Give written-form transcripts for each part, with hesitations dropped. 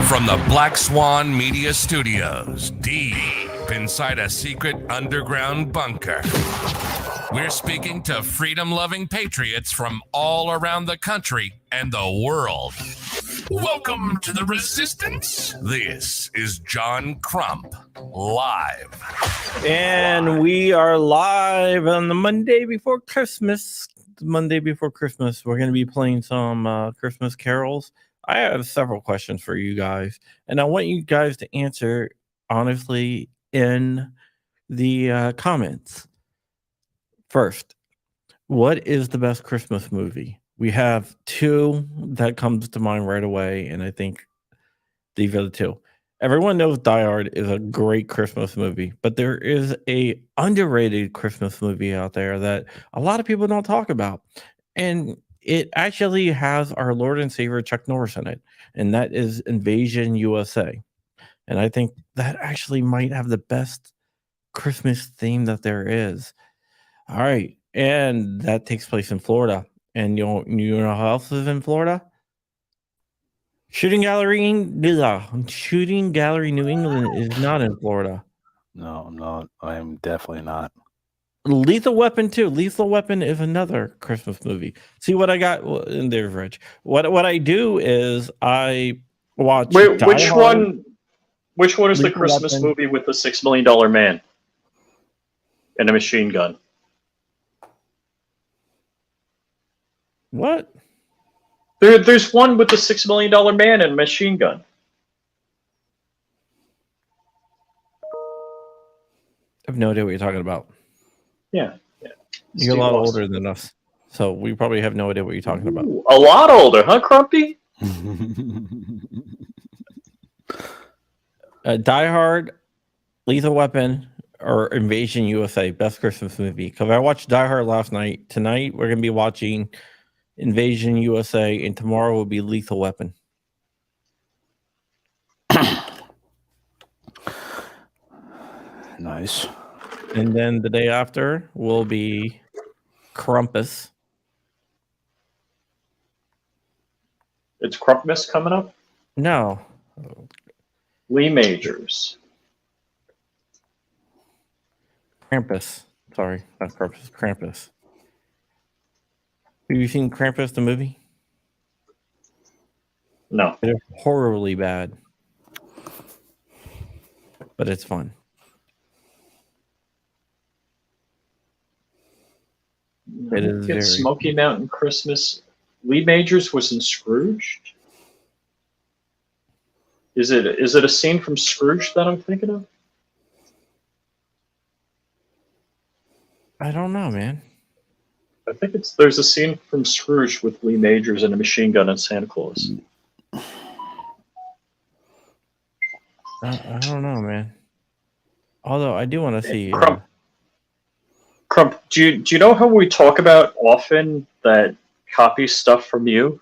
From the Black Swan Media Studios, deep inside a secret underground bunker, we're speaking to freedom-loving patriots from all around the country and the world. Welcome to the Resistance. This is John Crump, live. And we are live on the Monday before Christmas. Monday before Christmas, we're going to be playing some Christmas carols. I have several questions for you guys, and I want you guys to answer honestly in the comments. First, what is the best Christmas movie? We have two that comes to mind right away, and I think these are the two. Everyone knows Die Hard is a great Christmas movie, but there is a underrated Christmas movie out there that a lot of people don't talk about, and it actually has our Lord and Savior Chuck Norris in it, and that is Invasion USA. And I think that actually might have the best Christmas theme that there is. All right, and that takes place in Florida. And you know who else is in Florida? Shooting Gallery New England is not in Florida. No, I'm not. I am definitely not. Lethal Weapon 2. Lethal Weapon is another Christmas movie. See what I got in there, Rich. What I do is I watch. Wait, which one is the Christmas movie with the $6 million man and a machine gun? What? There's one with the $6 million man and a machine gun. I have no idea what you're talking about. Yeah. You're a lot older than us, so we probably have no idea what you're talking about. Ooh, a lot older, huh, Crumpy? Die Hard, Lethal Weapon, or Invasion USA, best Christmas movie. Because I watched Die Hard last night. Tonight we're gonna be watching Invasion USA, and tomorrow will be Lethal Weapon. Nice. And then the day after will be Krampus. It's Crumpmas coming up? No. Lee Majors. Krampus. Sorry, not Krampus. Krampus. Have you seen Krampus, the movie? No. It's horribly bad. But it's fun. It is very... Smoky Mountain Christmas. Lee Majors was in Scrooge? Is it a scene from Scrooge that I'm thinking of? I don't know, man. I think there's a scene from Scrooge with Lee Majors and a machine gun and Santa Claus. I don't know, man. Although I do want to see... Crump, do you know how we talk about often that copy stuff from you?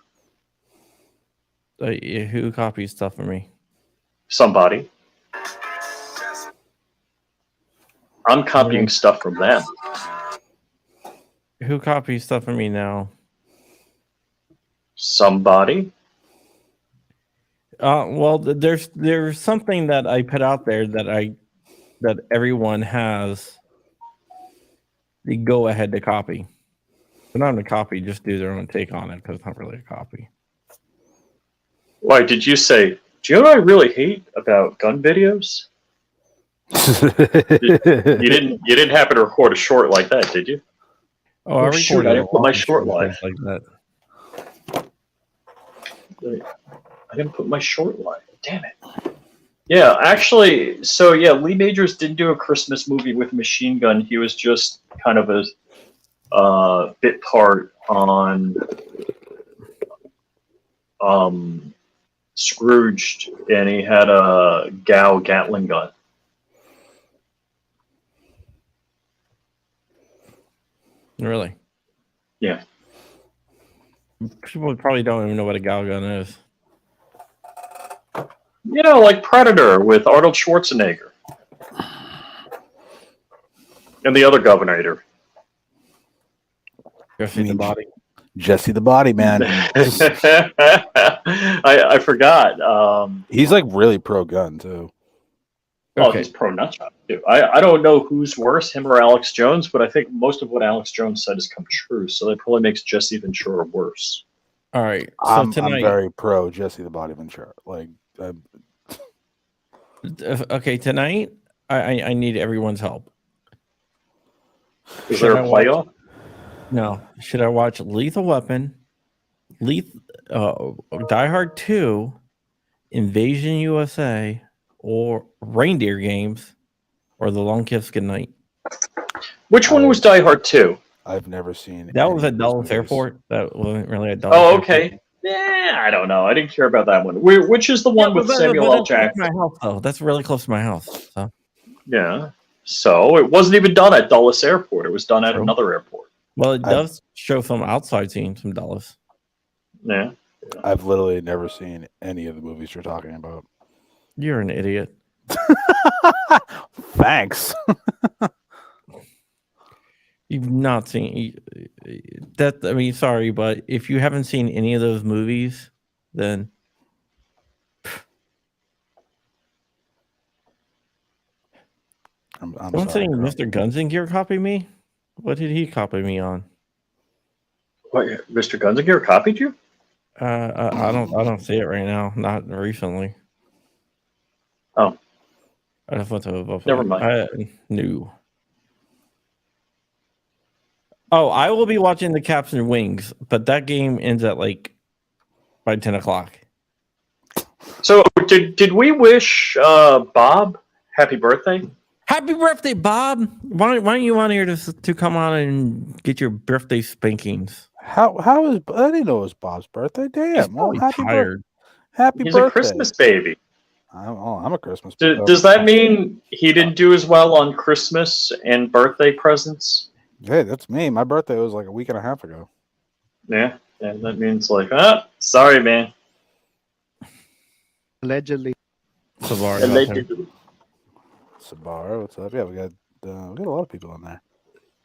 Who copies stuff from me? Somebody. I'm copying stuff from them. Who copies stuff from me now? Somebody. Well, there's something that I put out there that everyone has the go ahead to copy. But not a copy, just do their own take on it because it's not really a copy. Why did you say? Do you know what I really hate about gun videos? you didn't happen to record a short like that, did you? Oh, I recorded. I didn't put my short live like that. I didn't put my short line. Damn it. Yeah, actually, so yeah, Lee Majors didn't do a Christmas movie with Machine Gun. He was just kind of a bit part on Scrooged, and he had a Gao Gatling gun. Really? Yeah. People probably don't even know what a Gal gun is. You know, like Predator with Arnold Schwarzenegger. And the other Governator. Jesse the Body. Jesse the Body, man. I forgot. He's like really pro gun too. Well, Okay. he's pro nutshot too. I don't know who's worse, him or Alex Jones, but I think most of what Alex Jones said has come true. So that probably makes Jesse Ventura worse. All right. So I'm tonight, very pro Jesse the Body Ventura. Like, okay, tonight I need everyone's help. Is there a playoff? No. Should I watch Lethal Weapon, Die Hard 2, Invasion USA, or Reindeer Games, or The Long Kiss Goodnight? Which one was Die Hard 2? I've never seen. That was any at of those Dulles movies. Airport. That wasn't really at Dulles. Oh, okay. Yeah, I don't know. I didn't care about that one. Which is the one with Samuel L. Jackson? My house, though. That's really close to my house. So. Yeah. So it wasn't even done at Dulles Airport. It was done at another airport. Well, it does show some outside scenes from Dulles. Yeah. I've literally never seen any of the movies you're talking about. You're an idiot. Thanks. You've not seen that. I mean, sorry, but if you haven't seen any of those movies, then I'm I'm sorry, saying girl. Mr. Gunzinger copied me. What did he copy me on? What, Mr. Gunzinger copied you? I don't see it right now. Not recently. Oh. I just went to Never mind. No. Oh, I will be watching the Caps and Wings, but that game ends at by 10 o'clock. So did we wish Bob happy birthday? Happy birthday, Bob! Why don't you want here to come on and get your birthday spankings? How is I didn't know it was Bob's birthday. Damn! Well, happy tired. Happy He's birthday! a Christmas baby. I'm a Christmas. Does that mean he didn't do as well on Christmas and birthday presents? Hey, that's me. My birthday was like a week and a half ago. Yeah, that means sorry, man. Allegedly. Allegedly. Subaru, what's up? Yeah, we got a lot of people on there.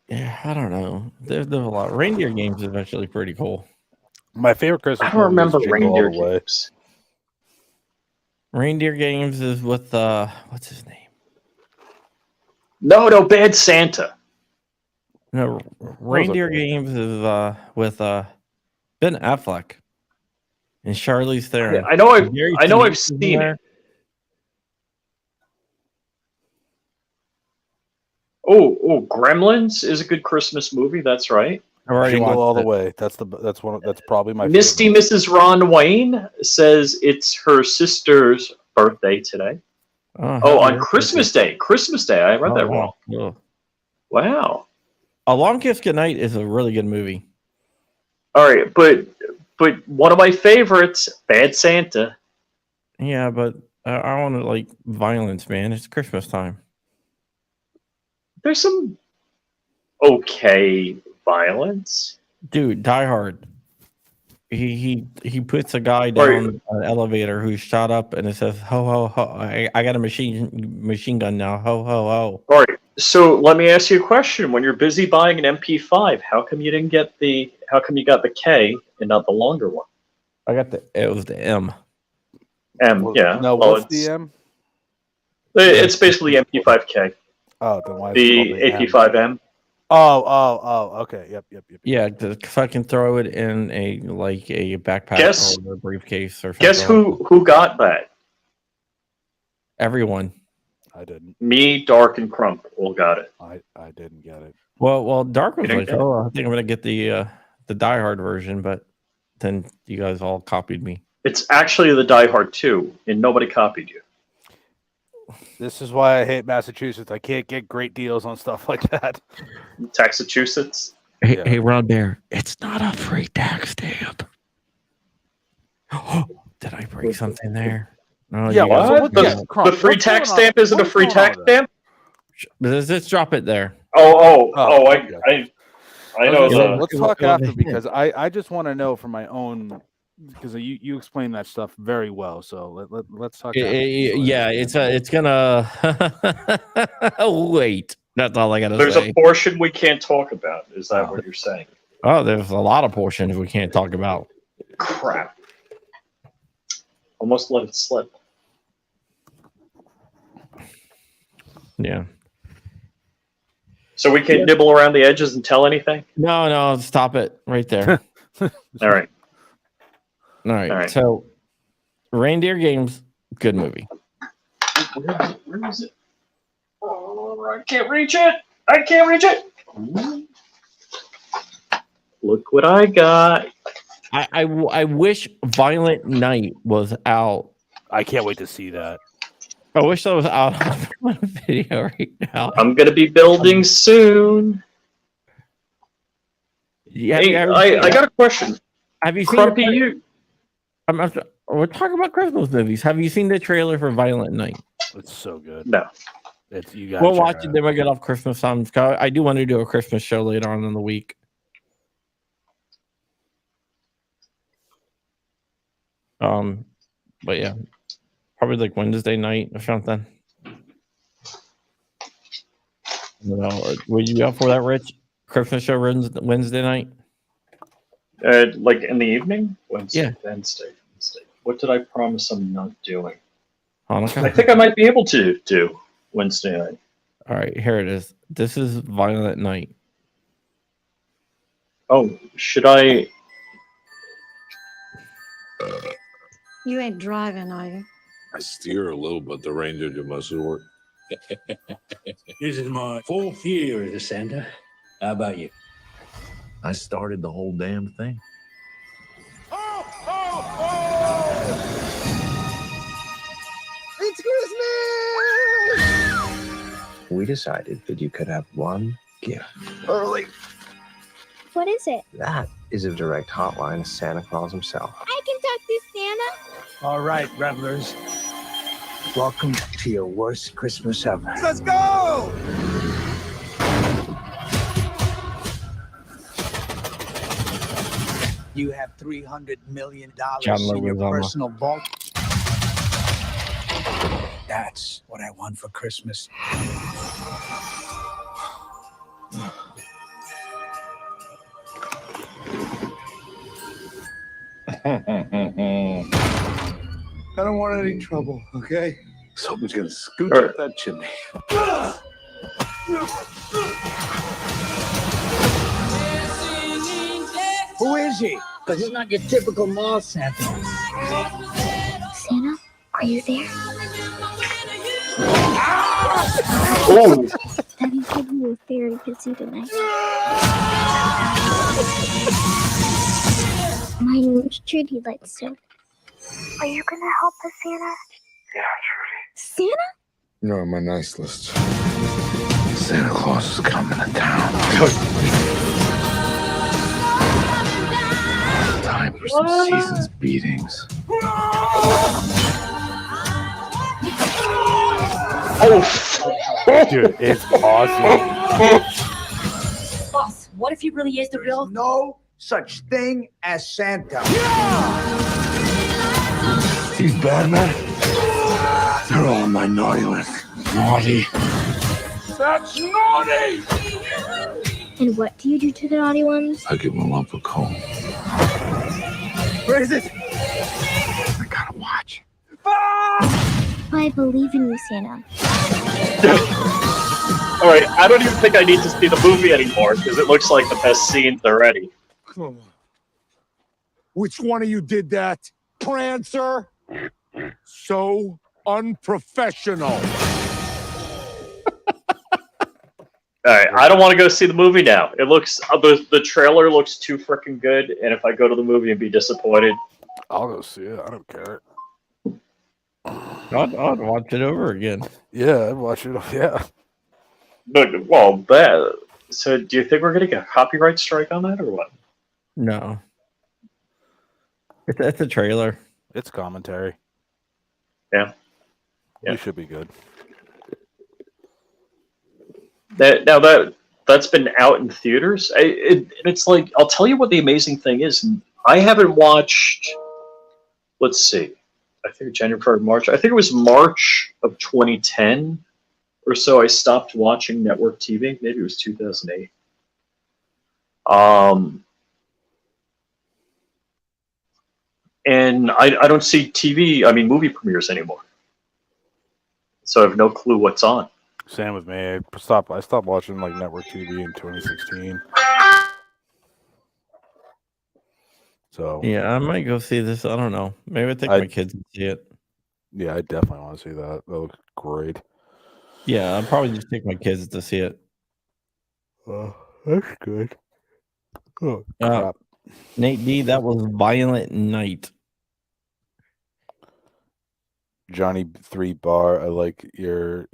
Yeah, I don't know. There's a lot. Reindeer Games is actually pretty cool. My favorite Christmas. I don't remember movie is Jingle Reindeer All the Way. Games. Reindeer Games is with what's his name? No, Bad Santa. No, Reindeer okay. Games is with Ben Affleck and Charlize Theron. I know I've seen it. Oh, Gremlins is a good Christmas movie. That's right. I've already Jingle watched All the it. Way. That's probably my Misty favorite. Mrs. Ron Wayne says it's her sister's birthday today. Oh, On Christmas Day. Christmas Day. I read that wrong. Oh. Wow. A Long Kiss Goodnight is a really good movie. All right, but one of my favorites, Bad Santa. Yeah, but I want to violence, man. It's Christmas time. There's some okay violence. Dude, Die Hard. He puts a guy down an elevator who's shot up, and it says "ho ho ho." I got a machine gun now. Ho ho ho. All right. So let me ask you a question. When you're busy buying an MP5, how come you got the K and not the longer one? It was the M. Yeah. No, well, what's the M? It's basically MP5K. Oh, then why? The AP5M. Oh, okay. Yep. Yeah, if I can throw it in a backpack or a briefcase or something. Guess who got that? Everyone. I didn't. Me, Dark, and Crump all got it. I didn't get it. Well, Dark was You like, didn't I think I'm gonna get the Die Hard version, but then you guys all copied me. It's actually the Die Hard 2, and nobody copied you. This is why I hate Massachusetts. I can't get great deals on stuff like that. Massachusetts. Hey, Yeah. hey, Ron Bear, it's not a free tax stamp. Did I break something there? Oh, Yeah, you guys- what? yeah, Crump, The free what's tax going on? stamp isn't a What's free going on tax with that? stamp? Let's drop it there. Oh, okay. I know Yeah, the. Let's talk after because I just want to know for my own because you explain that stuff very well. So let's talk. After. Yeah, it's gonna wait. That's all I gotta There's say. a portion we can't talk about. Is that what you're saying? Oh, there's a lot of portions we can't talk about. Crap. Almost let it slip. Yeah. So we can't nibble around the edges and tell anything? No, stop it right there. All right. All right. All right. So, Reindeer Games, good movie. Where is it? Oh, I can't reach it. I can't reach it. Look what I got. I wish Violent Night was out. I can't wait to see that. I wish that was out on video right now. I'm going to be building soon. Yeah, Hey, I got a question. Have you seen Crumpy, you... we're talking about Christmas movies. Have you seen the trailer for Violent Night? It's so good. No. It's you guys. We'll watch it. Then we get off Christmas time. I do want to do a Christmas show later on in the week. But yeah, probably like Wednesday night or something. Would you go for that, Rich? Christmas show Wednesday night? Like in the evening? Yeah. Wednesday. What did I promise I'm not doing? Hanukkah? I think I might be able to do Wednesday night. All right, here it is. This is Violent Night. Oh, should I... You ain't driving, are you? I steer a little, but the reindeer do most of the work. This is my 4th year as a Santa. How about you? I started the whole damn thing. It's Christmas! We decided that you could have one gift early. What is it? That is a direct hotline to Santa Claus himself. I can talk to Santa. All right, revelers. Welcome to your worst Christmas ever. Let's go! You have $300 million John in your Leguizamo. personal vault. That's what I want for Christmas. I don't want any trouble, okay? Someone's gonna scooch All up that chimney. Who is he? Because he's not your typical mall Santa. Santa, are you there? Oh! Daddy said you were very busy tonight. My name's Trudy Lightstone. Are you gonna help us, Santa? Yeah, Trudy. Santa? You're on my nice list. Santa Claus is coming to town. Time for some season's beatings. Oh! Dude, it's awesome. Boss, what if he really is the real? No such thing as Santa. These bad men, they're all on my naughty list. Naughty. That's naughty! And what do you do to the naughty ones? I give them a lump of coal. Where is it? I gotta watch. I believe in you, Santa. All right, I don't even think I need to see the movie anymore because it looks like the best scenes already. Come on. Which one of you did that? Prancer? So unprofessional. All right, I don't want to go see the movie now. It looks the trailer looks too freaking good, and if I go to the movie and be disappointed, I'll go see it. I don't care. I'd watch it over again. Yeah, I'd watch it. Yeah. But well, that. So, do you think we're gonna get a copyright strike on that, or what? No. It's a trailer. It's commentary. Yeah. We should be good. That's been out in theaters. It's like, I'll tell you what the amazing thing is. I haven't watched. Let's see. I think January, February, March. I think it was March of 2010 or so. I stopped watching network TV. Maybe it was 2008. And I don't see TV. I mean, movie premieres anymore. So I have no clue what's on. Same with me. I stopped watching like network TV in 2016. So Yeah, I might go see this. I don't know. Maybe I take my kids to see it. Yeah, I definitely want to see that. That looks great. Yeah, I'll probably just take my kids to see it. Oh, that's good. Oh, crap. Nate D, that was Violent Night. Johnny 3 Bar, I like your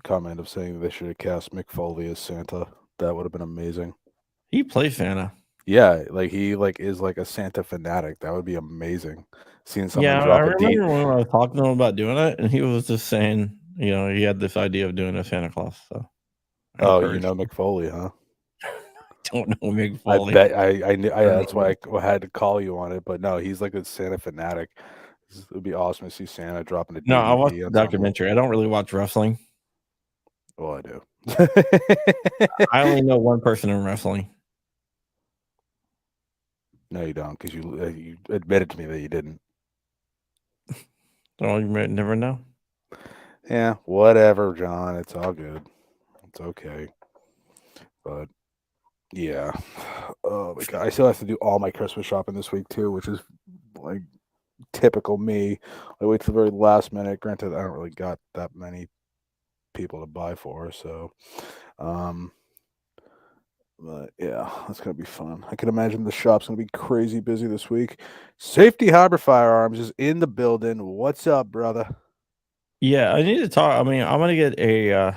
comment of saying they should have cast Mick Foley as Santa. That would have been amazing. He plays Santa. Yeah, like he is like a Santa fanatic. That would be amazing. Seeing someone Yeah, drop I a D. remember when I was talking to him about doing it, and he was just saying, he had this idea of doing a Santa Claus. So, you know Mick Foley, huh? Don't know Mick Foley. I bet I knew. That's why I had to call you on it. But no, he's like a Santa fanatic. It would be awesome to see Santa dropping a DVD. No, I watched the documentary. I don't really watch wrestling. Well, I do. I only know one person in wrestling. No, you don't, because you admitted to me that you didn't. Oh, you might never know. Yeah, whatever, John. It's all good. It's okay. But yeah. Oh my god. I still have to do all my Christmas shopping this week too, which is like typical me. I wait till the very last minute. Granted, I don't really got that many people to buy for, so but yeah, that's gonna be fun. I can imagine the shop's gonna be crazy busy this week. Safety Harbor Firearms is in the building. What's up, brother? Yeah, I need to talk. I mean, I'm gonna get a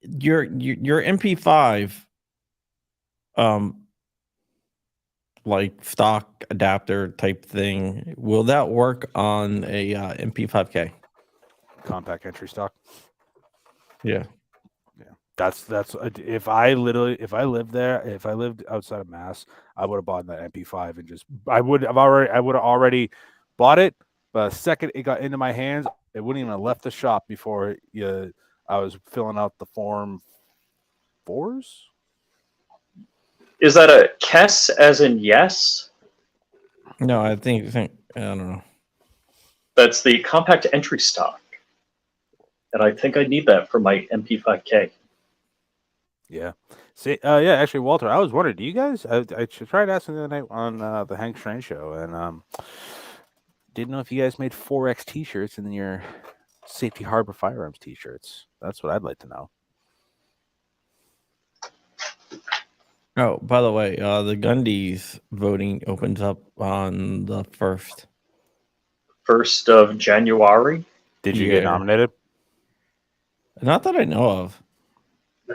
your MP5 like stock adapter type thing. Will that work on a MP5K? Compact entry stock. Yeah. That's if I lived outside of Mass, I would have bought that MP5 and I would have already bought it. But the second it got into my hands, it wouldn't even have left the shop before I was filling out the form 4s. Is that a KES as in yes? No, I think I don't know. That's the compact entry stock. And I think I need that for my MP5K. Yeah. See, yeah, actually, Walter, I was wondering, do you guys, I tried asking the other night on the Hank Strange show, and didn't know if you guys made 4X t-shirts and then your Safety Harbor Firearms t-shirts. That's what I'd like to know. Oh, by the way, the Gundy's voting opens up on the 1st. 1st of January. Did you get nominated? Not that I know of.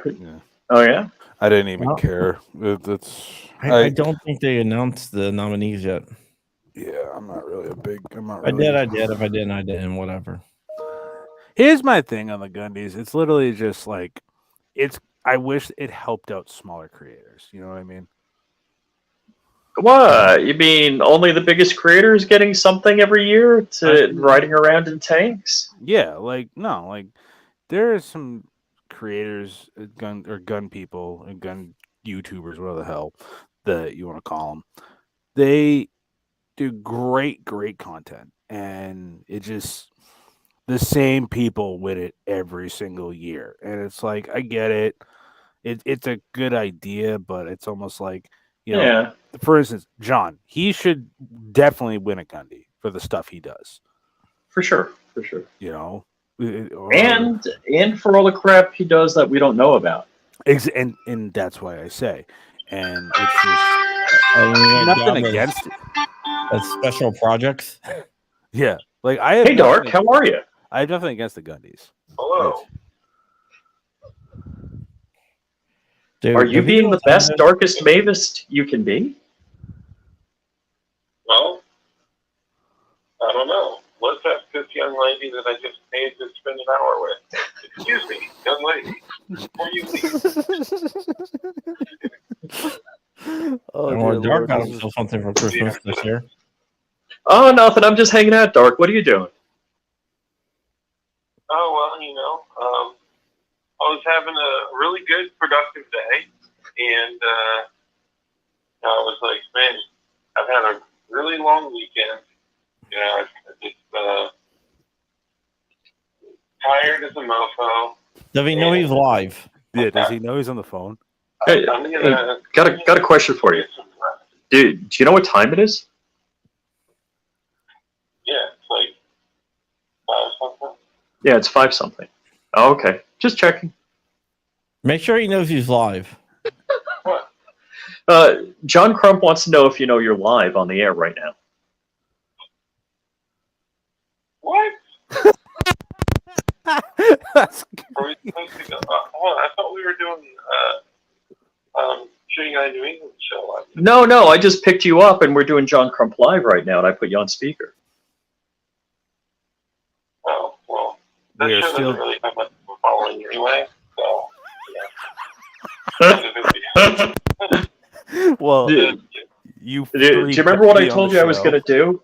Yeah. Oh yeah, I didn't even care. I don't think they announced the nominees yet. Yeah, I'm not really a big. I did. If I didn't, I didn't. Whatever. Here's my thing on the Gundies. It's literally just like, I wish it helped out smaller creators. You know what I mean? What? You mean only the biggest creators getting something every year to riding around in tanks? Yeah, no, there are some creators, gun people, and gun YouTubers, whatever the hell that you want to call them. They do great content, and it just the same people win it every single year, and it's like, I get it. It's a good idea, but it's almost like, Yeah. For instance, John, he should definitely win a Gundy for the stuff he does. For sure. And for all the crap he does that we don't know about. And that's why I say, and it's just Nothing against it. As special projects. Yeah, like I have. Hey, Dark, how are you? I have nothing against the Gundys. Hello. Dude, Are you if being knows the best, darkest mavest you can be? Well, I don't know. Let's ask this young lady that I just paid to spend an hour with. Excuse me, young lady, before you leave. Oh, Dark got himself something for Christmas this year. Oh, nothing. I'm just hanging out, Dark. What are you doing? Oh, well, I was having a really good, productive day, and I was like, man, I've had a really long weekend. I just tired as a mofo. Does he know he's live? Yeah, does he know he's on the phone? Hey, got a question for you. Dude, do you know what time it is? Yeah, it's like 5 something. Yeah, it's 5 something. Oh, okay. Just checking. Make sure he knows he's live. John Crump wants to know if you know you're live on the air right now. What? Are we supposed to go? Hold on, I thought we were doing shooting on New England show. No, I just picked you up and we're doing John Crump live right now, and I put you on speaker. Oh, well, that We are show still- doesn't really have much of a following anyway, so, yeah. Well, Do you you remember what I told you I was going to do?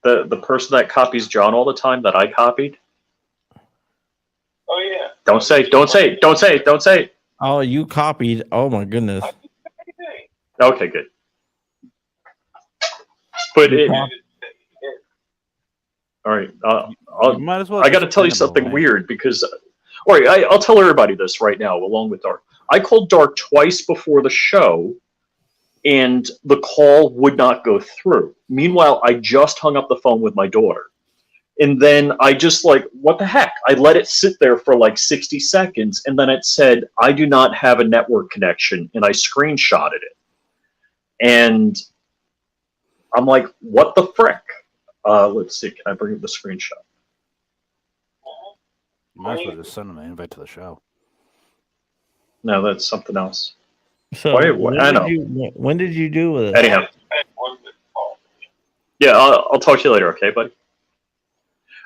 The person that copies John all the time that I copied? Oh, yeah. Don't say it. Oh, you copied. Oh my goodness. Okay, good. But all right, You might as well I got to just tell you send them something away. weird because, all right, I'll tell everybody this right now, along with Dark. I called Dark twice before the show, and the call would not go through. Meanwhile, I just hung up the phone with my daughter. And then I just what the heck? I let it sit there for like 60 seconds, and then it said, I do not have a network connection, and I screenshotted it. And I'm like, what the frick? Let's see, can I bring up the screenshot? You might as well just send him an invite to the show. No, that's something else. So I know. When did you do it? Anyhow. Yeah, I'll talk to you later, okay, buddy?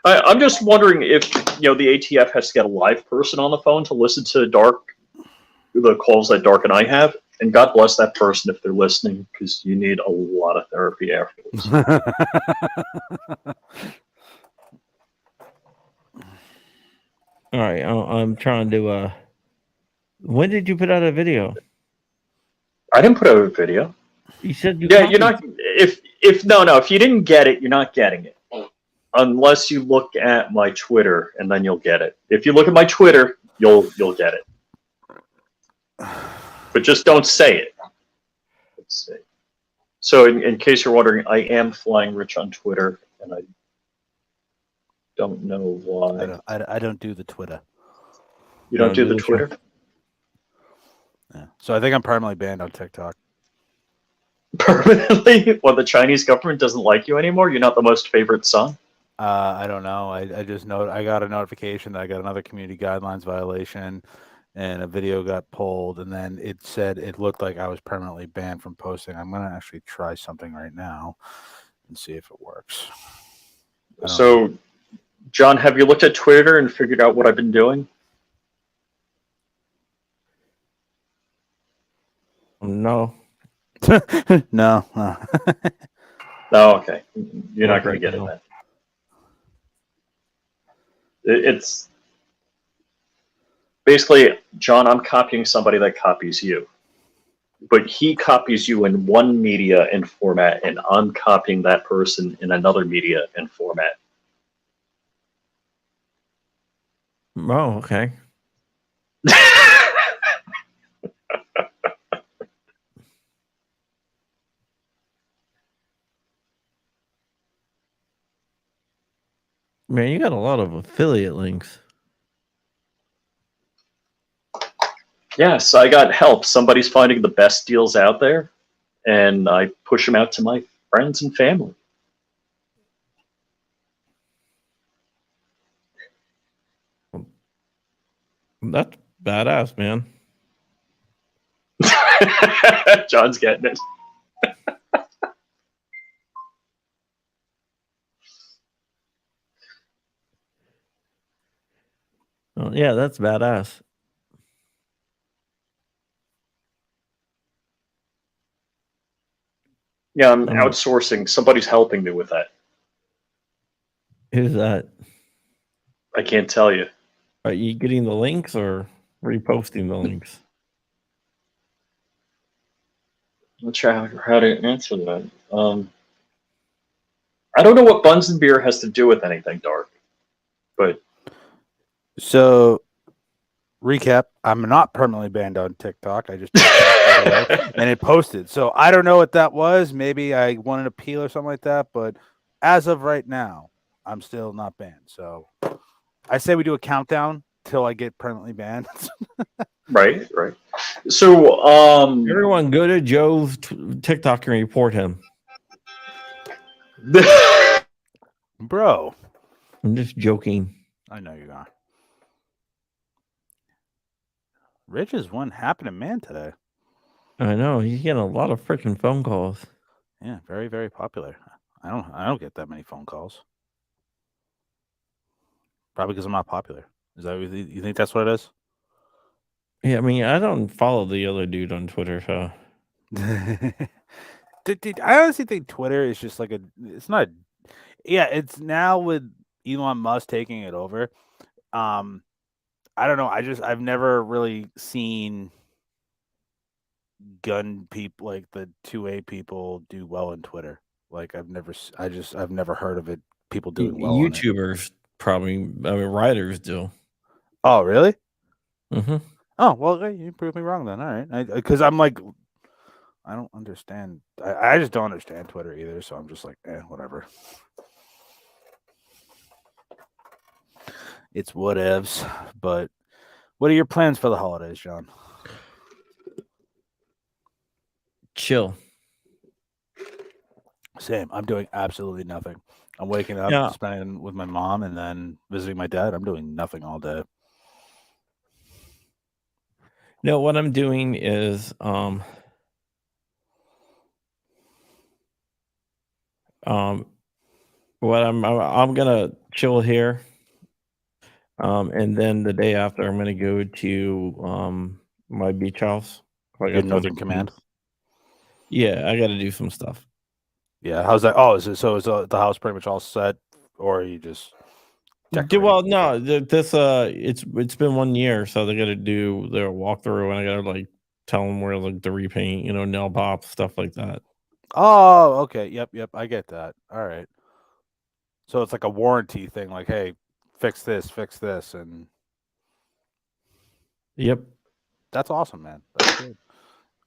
I'm just wondering if the ATF has to get a live person on the phone to listen to the calls that Dark and I have. And God bless that person if they're listening, because you need a lot of therapy afterwards. All right, I'm trying to. When did you put out a video? I didn't put out a video. You said you. Yeah, you're not. If you didn't get it, you're not getting it. Unless you look at my Twitter, and then you'll get it. If you look at my Twitter, you'll get it. But just don't say it. Let's see. So, in case you're wondering, I am Flying Rich on Twitter, and I don't know why. I don't do the Twitter. You don't do the Twitter? Yeah. So I think I'm permanently banned on TikTok. Permanently? Well, the Chinese government doesn't like you anymore? You're not the most favorite son? I don't know. I just know I got a notification that I got another community guidelines violation, and a video got pulled, and then it said it looked like I was permanently banned from posting. I'm gonna actually try something right now and see if it works. So, John, have you looked at Twitter and figured out what I've been doing? No. No. No, okay. You're not going to get it then. It's basically, John, I'm copying somebody that copies you. But he copies you in one media and format, and I'm copying that person in another media and format. Oh, okay. Man, you got a lot of affiliate links. Yes, I got help. Somebody's finding the best deals out there, and I push them out to my friends and family. That's badass, man. John's getting it. Oh, yeah, that's badass. Yeah, I'm outsourcing. Somebody's helping me with that. Who's that? I can't tell you. Are you getting the links or reposting the links? I'm not sure how to answer that. I don't know what Buns and Beer has to do with anything, Dark. But So, recap: I'm not permanently banned on TikTok. I just and it posted. So I don't know what that was. Maybe I won an appeal or something like that. But as of right now, I'm still not banned. So I say we do a countdown till I get permanently banned. right. So, everyone go to Joe's TikTok and report him. Bro, I'm just joking. I know you are. Rich is one happening man today. I know he's getting a lot of freaking phone calls. Yeah, very, very popular. I don't get that many phone calls. Probably because I'm not popular. Is that you think that's what it is? Yeah, I mean, I don't follow the other dude on Twitter, so. Dude, I honestly think Twitter is just like it's not. Yeah, it's now with Elon Musk taking it over. I don't know. I've never really seen gun people like the 2A people do well in Twitter. Like I've never heard of it. People doing well. YouTubers probably, I mean, writers do. Oh, really? Mm-hmm. Oh, well, hey, you proved me wrong then. All right, because I'm like, I don't understand. I just don't understand Twitter either. So I'm just like, whatever. It's whatevs. But what are your plans for the holidays, John? Chill. Same. I'm doing absolutely nothing. I'm waking up, spending with my mom, and then visiting my dad. I'm doing nothing all day. No, what I'm doing is what I'm gonna chill here. And then the day after I'm gonna go to my beach house. Your Northern Command. Yeah, I gotta do some stuff. Yeah, how's that? Oh, is the house pretty much all set, or are you just well, no, it's been 1 year, so they gotta do their walkthrough, and I gotta like tell them where like the repaint, nail pop, stuff like that. Oh, okay. Yep. I get that. All right. So it's like a warranty thing, like, hey, fix this, and Yep. That's awesome, man. That's good.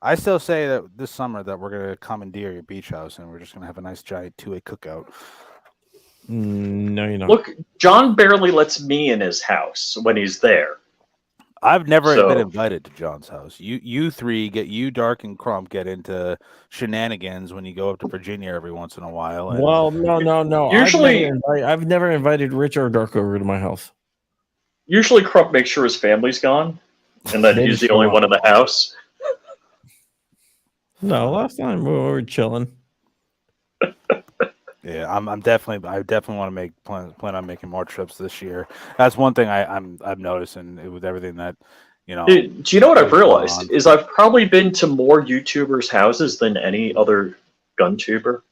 I still say that this summer that we're gonna commandeer your beach house and we're just gonna have a nice giant 2A cookout. No, you're not. Look, John barely lets me in his house when he's there. I've never been invited to John's house. You three Dark and Crump get into shenanigans when you go up to Virginia every once in a while. And well, no. Usually, I've never invited Rich or Dark over to my house. Usually, Crump makes sure his family's gone, and that he's the only one in the house. No, last time we were chilling. Yeah, I definitely want to plan on making more trips this year. That's one thing I'm noticing with everything that, Do you know what I've realized is I've probably been to more YouTubers' houses than any other gun tuber.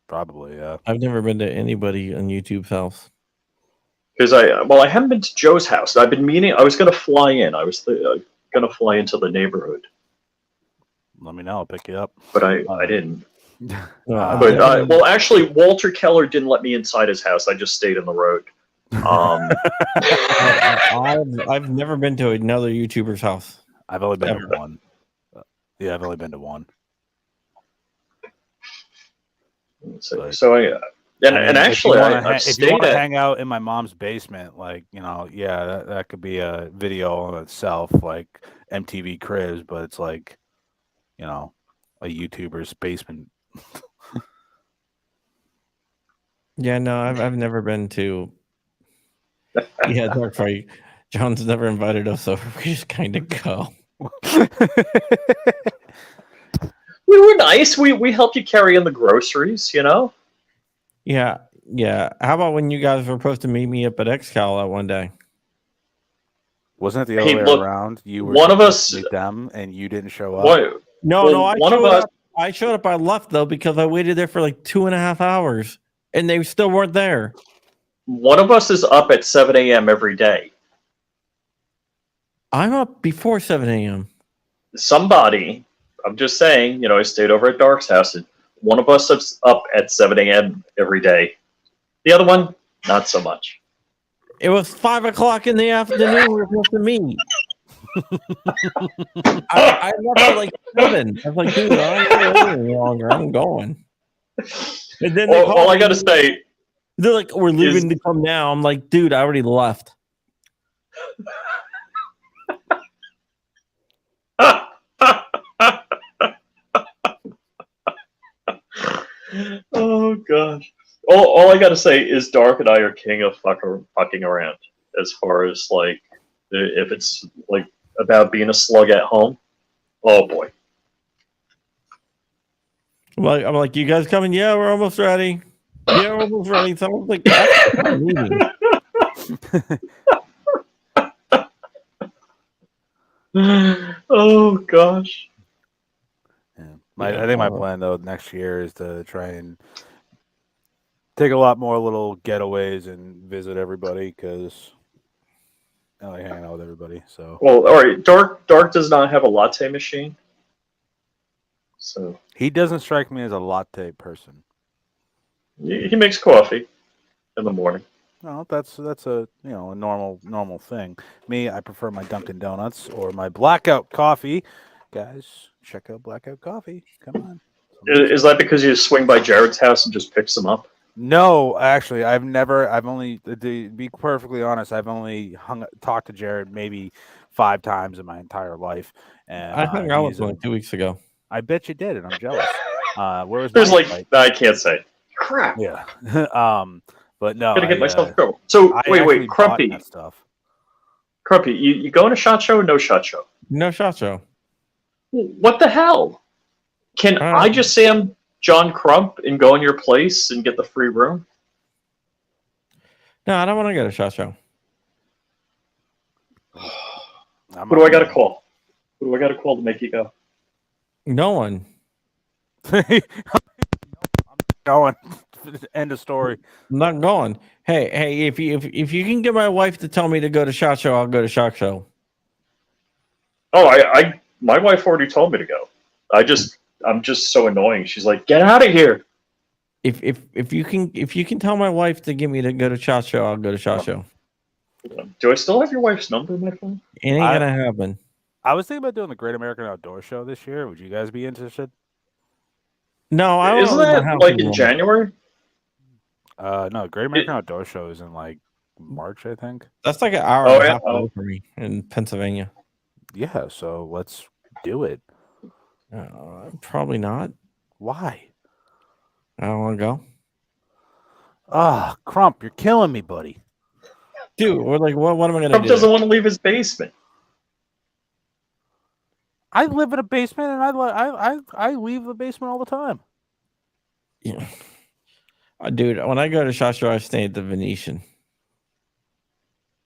Probably, yeah. I've never been to anybody on YouTube's house. Because I haven't been to Joe's house. I've been meaning. I was going to fly in. I was going to fly into the neighborhood. Let me know. I'll pick you up. But I didn't. Well, actually, Walter Keller didn't let me inside his house. I just stayed in the road. I've never been to another YouTuber's house. I've only been to one. Yeah, I've only been to one. And actually, I've if you want stayed to at hang out in my mom's basement, like, yeah, that could be a video in itself, like MTV Cribs, but it's like, a YouTuber's basement. Yeah, no, I've never been to. Yeah, Dark Fight. John's never invited us over. We just kind of go. We were nice. We helped you carry in the groceries, Yeah. How about when you guys were supposed to meet me up at XCal that one day? Wasn't it the Hey, other way look, around? You were one of supposed to us- meet them, and you didn't show up. What? No, Well, I one of showed us- up. I showed up. I left though because I waited there for like 2.5 hours, and they still weren't there. One of us is up at 7 a.m. every day. I'm up before 7 a.m. Somebody, I'm just saying, I stayed over at Dark's house, and one of us is up at 7 a.m. every day. The other one, not so much. It was 5 o'clock in the afternoon. We were supposed to meet. I left at like 7. I was like, dude, I'm not waiting any longer. I'm going. And then All I gotta say, they're like, we're leaving to come now. I'm like, dude, I already left. oh gosh. All I gotta say is Dark and I are king of fucking around. As far as like, if it's like about being a slug at home, oh boy. I'm like, you guys coming? Yeah, we're almost ready. Yeah, we're almost ready. So I was like, that's not meeting. Oh gosh. I think my plan though next year is to try and take a lot more little getaways and visit everybody because I like hanging out with everybody. So Well, all right. Dark does not have a latte machine, so he doesn't strike me as a latte person. he makes coffee in the morning. No, that's a a normal thing. Me, I prefer my Dunkin' Donuts or my Blackout coffee. Guys, check out Blackout Coffee. Come on. Is that because you swing by Jared's house and just picks them up? No, actually, I've only, to be perfectly honest, I've only talked to Jared maybe 5 times in my entire life. And I hung out with him like 2 weeks ago. I bet you did, and I'm jealous. Where's There's my like invite? I can't say. Crap. Yeah. But no, I'm gonna get myself in trouble. So I wait, actually bought Crumpy. that stuff. Crumpy, you going to SHOT Show or no SHOT Show? No SHOT Show. What the hell? Can I just say I'm John Crump and go in your place and get the free room? No, I don't want to go to SHOT Show. Who do I got to call? Who do I got to call to make you go? No one. I'm going. End of story. I'm not going. Hey, if you can get my wife to tell me to go to SHOT Show, I'll go to SHOT Show. Oh, my wife already told me to go. I'm just so annoying. She's like, get out of here. If you can tell my wife to get me to go to SHOT Show, I'll go to SHOT Show. Do I still have your wife's number in my phone? It ain't gonna happen. I was thinking about doing the Great American Outdoor Show this year. Would you guys be interested? No, I Isn't that like in January? No, Great American Outdoor Show is in like March, I think. That's like an hour and a half away from me in Pennsylvania. Yeah, so let's do it. Probably not. Why? I don't want to go. Ah, Crump, you're killing me, buddy. Dude, we're like, what am I gonna Crump do? doesn't want to leave his basement. I live in a basement, and I leave the basement all the time. Yeah, dude. When I go to SHOT Show, I stay at the Venetian.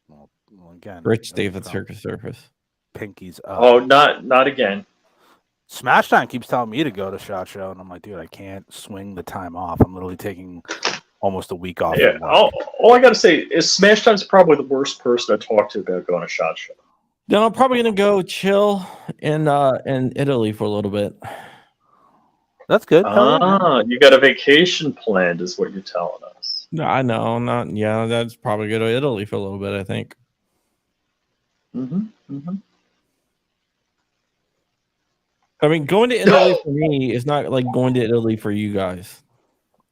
Well, again, Rich David Circus Surface. Pinkies up. Oh, not again. Smash Time keeps telling me to go to SHOT Show, and I'm like, dude, I can't swing the time off. I'm literally taking almost a week off. Yeah. All I gotta say is Smash Time's probably the worst person to talk to about going to SHOT Show. Then I'm probably gonna go chill in Italy for a little bit. That's good. You got a vacation planned, is what you're telling us. No, I know, not yeah. That's probably go to Italy for a little bit. I think. I mean, going to Italy for me is not like going to Italy for you guys.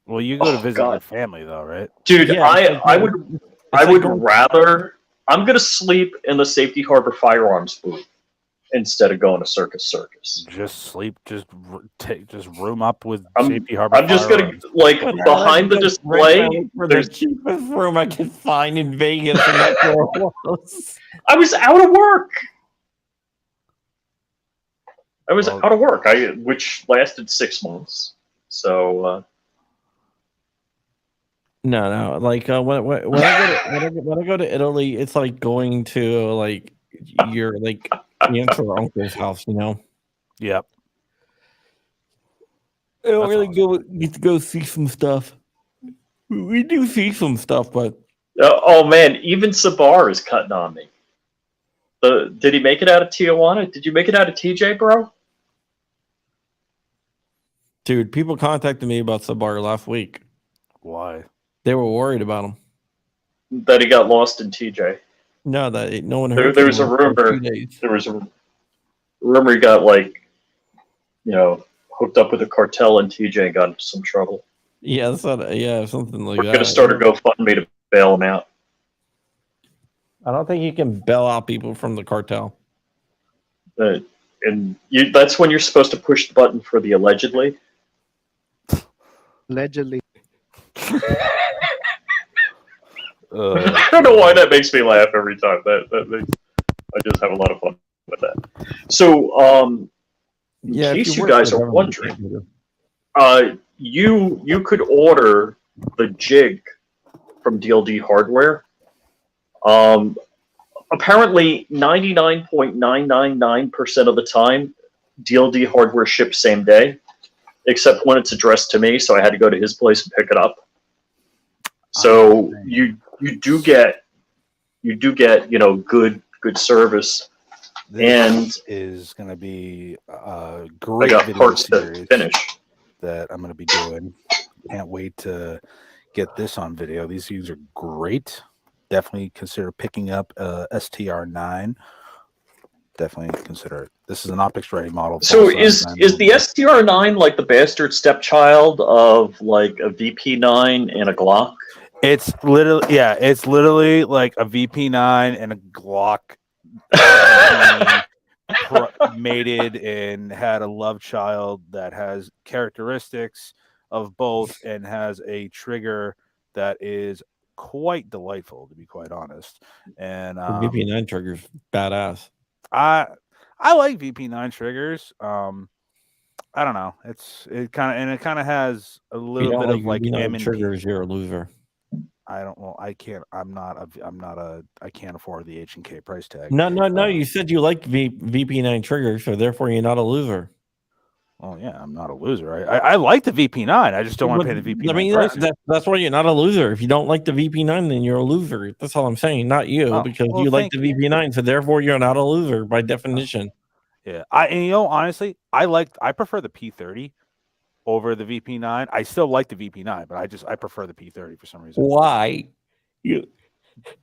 Well, you go to visit God. your family though, right? Dude, Yeah, I would rather. I'm gonna sleep in the Safety Harbor firearms booth instead of going to Circus. Just sleep, just room up with I'm Safety Harbor. I'm just gonna like behind the display. For the cheapest room I could find in Vegas, and that's where it was. I was out of work. Which lasted 6 months. So No. Like when I go to Italy, it's like going to like your like aunt or uncle's house. You know. Yep. I don't really get to go see some stuff. We do see some stuff, but oh man, even Sabar is cutting on me. Did he make it out of Tijuana? Did you make it out of TJ, bro? dude, people contacted me about Subaru last week. Why? They were worried about him. That he got lost in TJ. No, that no one There heard. was a rumor. There was a rumor he got hooked up with a cartel in TJ and got into some trouble. Yeah, something like We're that. gonna start a GoFundMe to bail him out. I don't think you can bail out people from the cartel. That's when you're supposed to push the button for the allegedly. Allegedly. I don't know why that makes me laugh every time. I just have a lot of fun with that. So, in case you guys are wondering, you could order the jig from DLD Hardware. Apparently, 99.999% of the time, DLD Hardware ships same day, except when it's addressed to me, so I had to go to his place and pick it up. So you do get good service. This is going to be a great I got video parts series to finish that I'm going to be doing. Can't wait to get this on video. These things are great. Definitely consider picking up STR9. Definitely consider it. This is an optics ready model. So is the STR9 like the bastard stepchild of like a VP9 and a Glock? It's literally like a VP9 and a Glock mated and had a love child that has characteristics of both and has a trigger that is quite delightful, to be quite honest. And VP9 trigger's badass. I like VP9 triggers. I don't know. It kind of has a little bit of like VP9 triggers. You're a loser. I don't. Well, I can't. I can't afford the H&K price tag. No. You said you like VP9 triggers, so therefore you're not a loser. Well, yeah, I'm not a loser. I like the VP9. I just don't want to pay the VP9 I mean, that's why you're not a loser. If you don't like the VP9, then you're a loser. That's all I'm saying. Not you, because you like the VP9, so therefore you're not a loser by definition. Yeah, honestly, I prefer the P30 over the VP9. I still like the VP9, but I prefer the P30 for some reason. Why?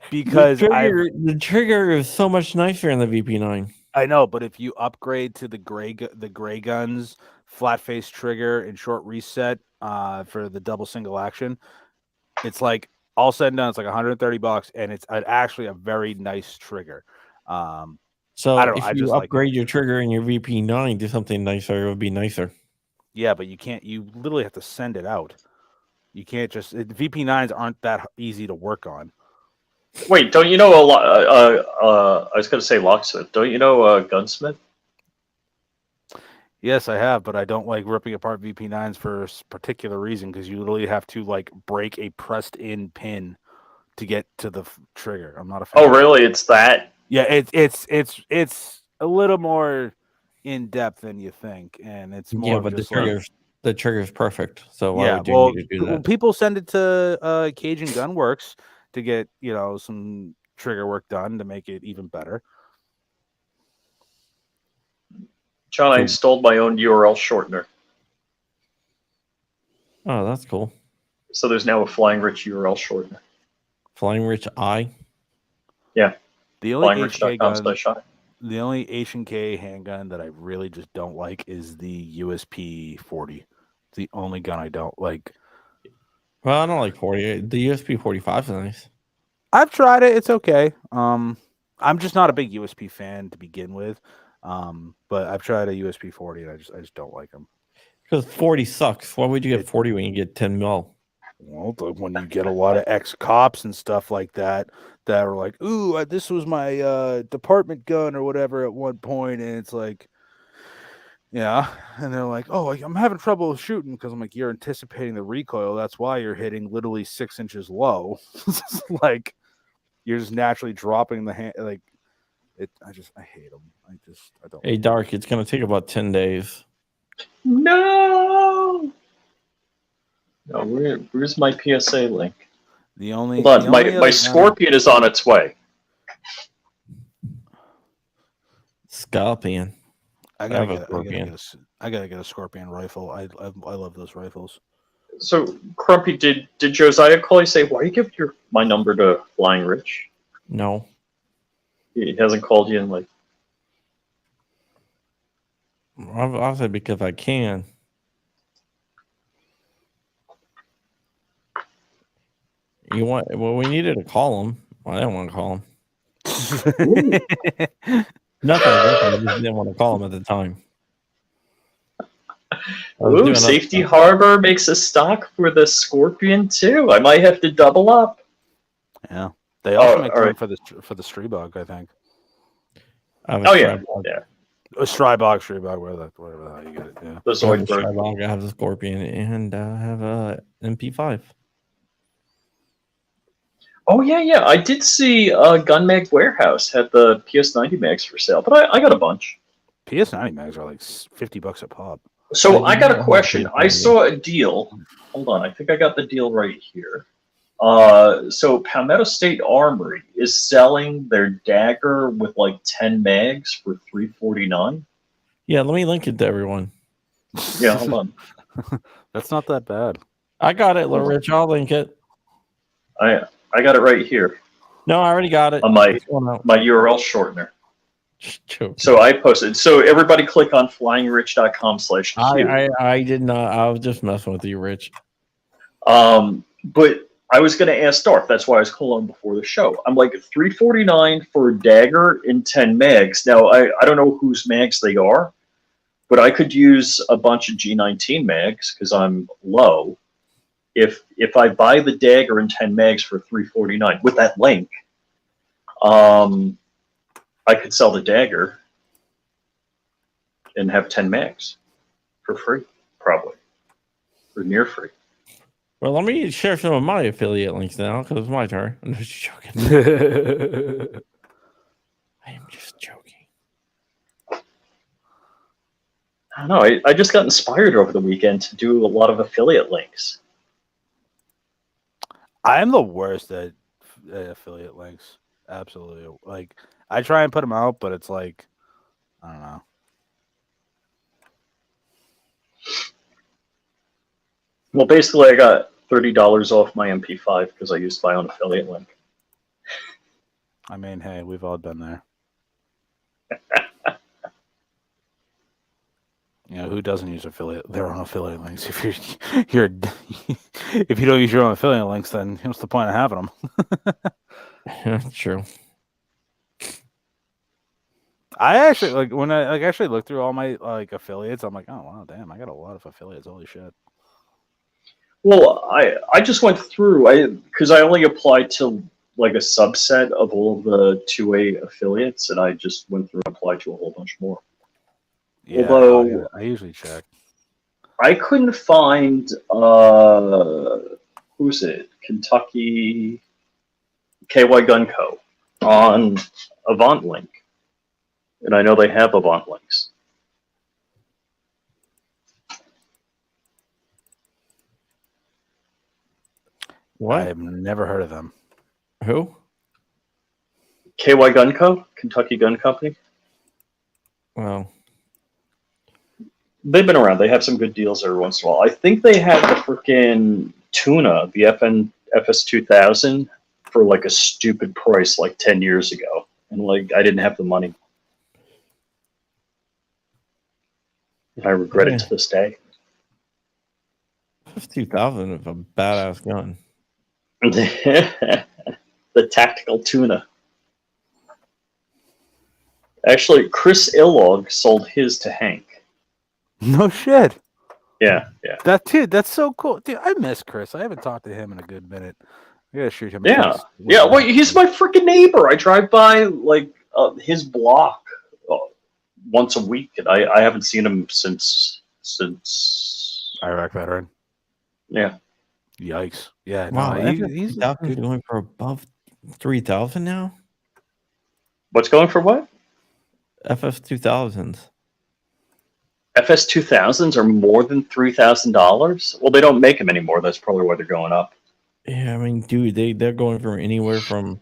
Because the trigger is so much nicer in the VP9. I know, but if you upgrade to the gray guns, flat face trigger, and short reset for the double single action, it's like all said and done, it's like $130, and it's actually a very nice trigger. So if you upgrade your trigger in your VP9 to something nicer, it would be nicer. Yeah, but you can't. You literally have to send it out. You can't just. VP9s aren't that easy to work on. Wait, don't you know a lot? I was going to say locksmith. Don't you know gunsmith? Yes, I have, but I don't like ripping apart VP9s for a particular reason because you literally have to like break a pressed-in pin to get to the trigger. I'm not a fan. Oh, really? It's that? Yeah, it's a little more in depth than you think, and it's more. Yeah, but the trigger's perfect. So why would you need to do that? People send it to Cajun Gun Works to get some trigger work done to make it even better. John, I installed my own URL shortener. Oh, that's cool. So there's now a Flying Rich URL shortener. Flying Rich I? Yeah. The only H&K handgun that I really just don't like is the USP 40. It's the only gun I don't like. Well, I don't like 48. The USP 45 is nice. I've tried it. It's okay. I'm just not a big USP fan to begin with. But I've tried a USP 40 and I just don't like them. Because 40 sucks. Why would you get 40 when you get 10 mil? Well, when you get a lot of ex-cops and stuff like that are like, ooh, this was my department gun or whatever at one point, and it's like, yeah, and they're like, oh, I'm having trouble shooting because I'm like, you're anticipating the recoil. That's why you're hitting literally 6 inches low. Like, you're just naturally dropping the hand. Like, I hate them. I don't. Hey, Dark, it's going to take about 10 days. No. No, where's my PSA link? Hold on, my Scorpion is on its way. Scorpion. I gotta get a Scorpion rifle. I love those rifles. So, Crumpy, did Josiah call you say, why you give my number to Flying Rich? No. He hasn't called you in like... I'll say because I can. Well, we needed to call him. Well, I didn't want to call him. Nothing. I just didn't want to call him at the time. Ooh, Safety Harbor makes a stock for the Scorpion too. I might have to double up. Yeah, they also make one for the Streebog, I think. Yeah. A Strybog, whatever the hell you get it. Yeah, the Zoidberg. I have the Scorpion and I have a MP5. Oh yeah. I did see Gun Mag Warehouse had the PS90 mags for sale, but I got a bunch. PS90 mags are like $50 a pop. So I got a question. I saw a deal. Hold on, I think I got the deal right here. So Palmetto State Armory is selling their dagger with like 10 mags for $349. Yeah, let me link it to everyone. Yeah, hold on. That's not that bad. I got it, Little Rich. I'll link it. I got it right here. No, I already got it. On my URL shortener. So I posted. So everybody click on flyingrich.com/Q. I did not. I was just messing with you, Rich. But I was going to ask Darth. That's why I was calling before the show. I'm like $349 for a dagger in 10 mags. Now I don't know whose mags they are, but I could use a bunch of G19 mags because I'm low. If I buy the dagger in 10 mags for $349 with that link, I could sell the dagger and have 10 mags for free, probably, or near free. Well, let me share some of my affiliate links now because it's my turn. I'm just joking. I am just joking. I don't know. I just got inspired over the weekend to do a lot of affiliate links. I am the worst at affiliate links. Absolutely. Like, I try and put them out, but it's like, I don't know. Well, basically, I got $30 off my MP5 because I used my own affiliate link. I mean, hey, we've all been there. You know, who doesn't use their own affiliate links? If if you don't use your own affiliate links, then what's the point of having them? True. I actually when I actually look through all my affiliates, I'm like, oh wow, damn, I got a lot of affiliates. Holy shit. Well, I just went through because I only applied to like a subset of all of the 2A affiliates, and I just went through and applied to a whole bunch more. Yeah, although I usually check. I couldn't find who's it? Kentucky KY Gun Co. on Avant Link. And I know they have Avant links. What? I've never heard of them. Who? KY Gun Co. Kentucky Gun Company. Well, they've been around. They have some good deals every once in a while. I think they had the freaking tuna, the FS2000, for like a stupid price like 10 years ago. And like, I didn't have the money. And I regret it to this day. FS2000 is a badass gun. The tactical tuna. Actually, Chris Illog sold his to Hank. No shit. Yeah. That's so cool. Dude, I miss Chris. I haven't talked to him in a good minute. I gotta shoot him. Yeah. Well, he's my freaking neighbor. I drive by his block once a week, and I haven't seen him since Iraq veteran. Yeah. Yikes. Yeah. Wow, No, he's FS2000 going for above 3,000 now. What's going for what? FS2000s. FS2000s are more than $3,000. Well, they don't make them anymore. That's probably why they're going up. Yeah, I mean, dude, they're going from anywhere from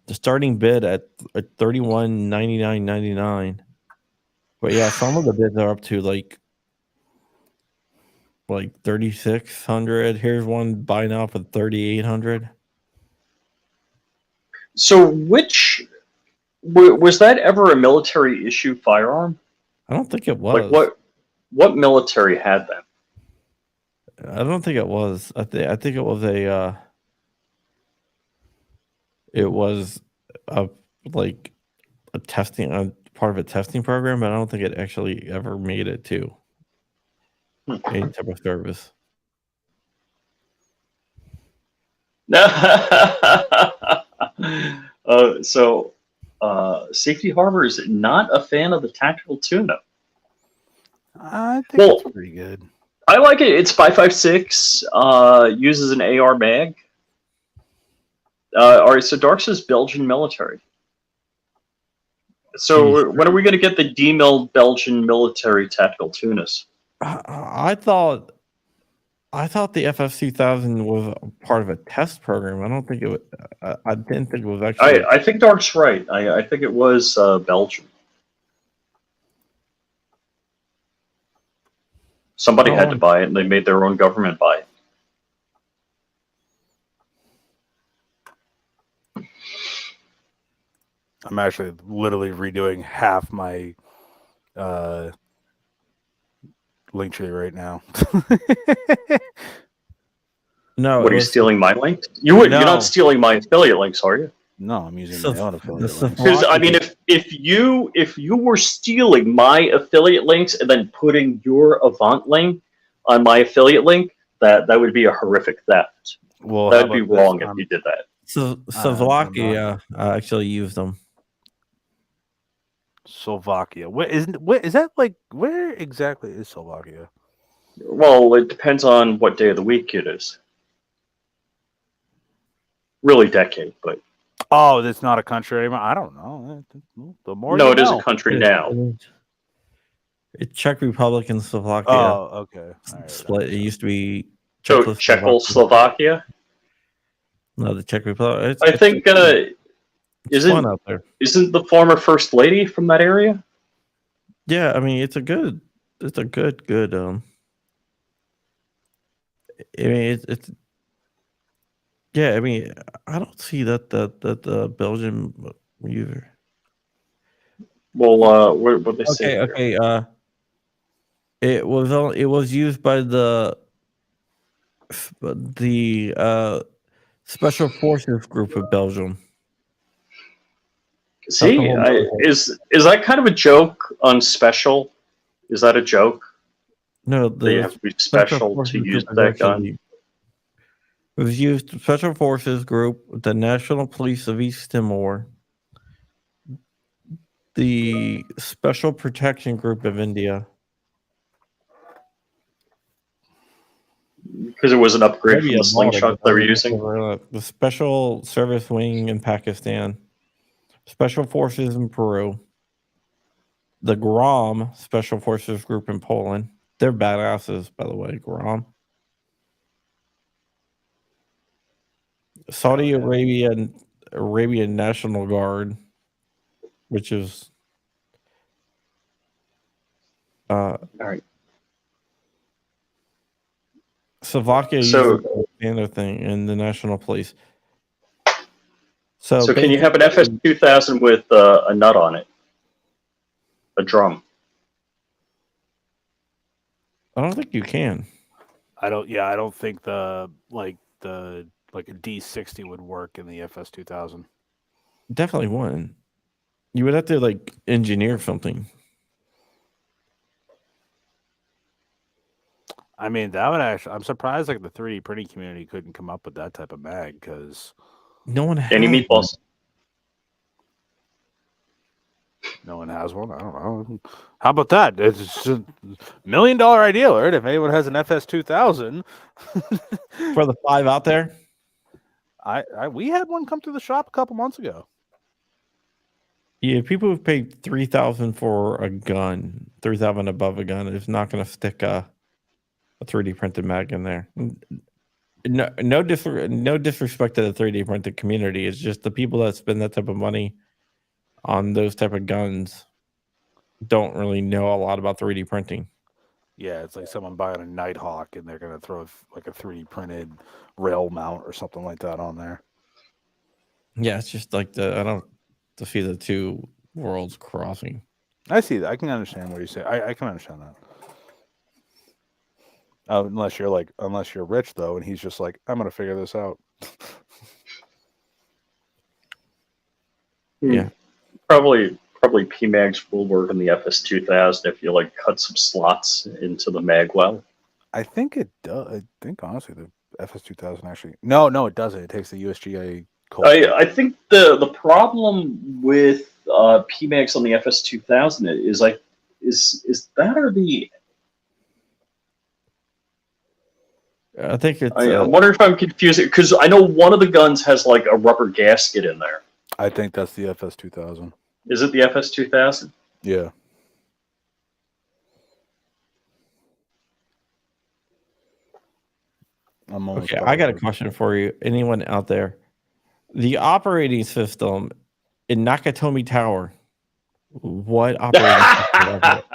the starting bid at $31,99.99. But yeah, some of the bids are up to like 3,600. Here's one buy now for 3,800. So, was that ever a military issue firearm? I don't think it was. Like what military had them? I don't think it was. I think it was a. It was a testing, part of a testing program, but I don't think it actually ever made it to any type of service. Safety Harbor is not a fan of the tactical tuna. I think it's pretty good. I like it. It's 5.56. Uses an AR mag. All right, so Dark says Belgian military. So when are we going to get the demilled Belgian military tactical tunas? I thought the FS2000 was part of a test program. I don't think it was. I didn't think it was actually. I think Dark's right. I think it was Belgium. Somebody had to buy it, and they made their own government buy it. I'm actually literally redoing half my link tree right now. No, what are you stealing my links? You're not stealing my affiliate links, are you? No, I'm using my own affiliate links. Because I mean, if you were stealing my affiliate links and then putting your Avant link on my affiliate link, that would be a horrific theft. Well, that would be wrong if you did that. So Slovakia actually used them. Slovakia. Where is that? Like, where exactly is Slovakia? Well, it depends on what day of the week it is. Really, decade, but. Oh, it's not a country anymore. I don't know. The more no, you it is know. a country now. It's Czech Republic and Slovakia. Oh, okay. Right, split. It used to be Czechoslovakia. No, the Czech Republic. I think isn't the former first lady from that area? Yeah, I mean it's a good. I mean it's. Yeah, I mean I don't see that the Belgian user. Well, what they say? Okay. It was used by the Special Forces Group of Belgium. See, is that kind of a joke on special? Is that a joke? No, they have to be special to use that gun. It was used Special Forces Group, the National Police of East Timor, the Special Protection Group of India. Because it was an upgrade from the slingshot they were using. The Special Service Wing in Pakistan, Special Forces in Peru, the GROM Special Forces Group in Poland. They're badasses, by the way, GROM. Saudi Arabian National Guard, which is all right. Slovakia uses the other thing in the National Police. So can you have an FS2000 with a nut on it? A drum? I don't think you can. I don't think the like a D60 would work in the FS 2000. Definitely wouldn't. You would have to like engineer something. I mean, that would actually. I'm surprised like the 3D printing community couldn't come up with that type of mag because No one has Any one. meatballs? no one has one. I don't know. How about that? It's a $1 million idea, right? If anyone has an FS 2000, For the 5 out there. we had one come to the shop a couple months ago. Yeah, people who've paid $3,000 for a gun, $3,000 above a gun, is not going to stick a 3D printed mag in there. No disrespect to the 3D printed community. It's just the people that spend that type of money on those type of guns don't really know a lot about 3D printing. Yeah, it's like someone buying a Nighthawk and they're gonna throw like a 3D printed rail mount or something like that on there. Yeah, it's just like I don't to see the two worlds crossing. I see that. I can understand what you say. I can understand that. Unless you're rich though, and he's just like, I'm gonna figure this out. Yeah, Probably PMags will work in the FS 2000 if you like cut some slots into the mag well. I think it does. I think honestly, the FS 2000 actually. No, it doesn't. It takes the USGA code. I think the problem with PMags on the FS 2000 is like is that or the I think it's. I wonder if I'm confusing because I know one of the guns has like a rubber gasket in there. I think that's the FS 2000. Is it the FS 2000? Yeah. Okay, I got a question for you. Anyone out there? The operating system in Nakatomi Tower. What operating system was it?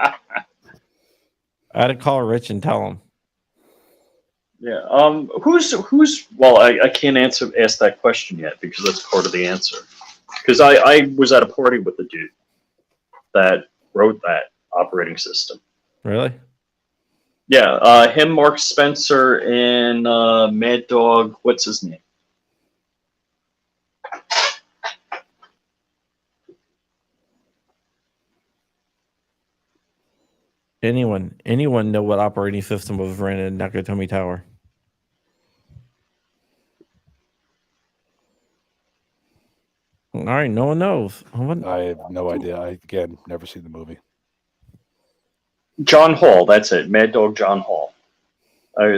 I had to call Rich and tell him. Yeah. Who's? Well, I can't ask that question yet because that's part of the answer. Because I was at a party with the dude that wrote that operating system. Really? Yeah. Him, Mark Spencer, and Mad Dog. What's his name? Anyone know what operating system was ran in Nakatomi Tower? All right, no one knows. I have no idea. I again never seen the movie. John Hall. That's it. Mad Dog John Hall.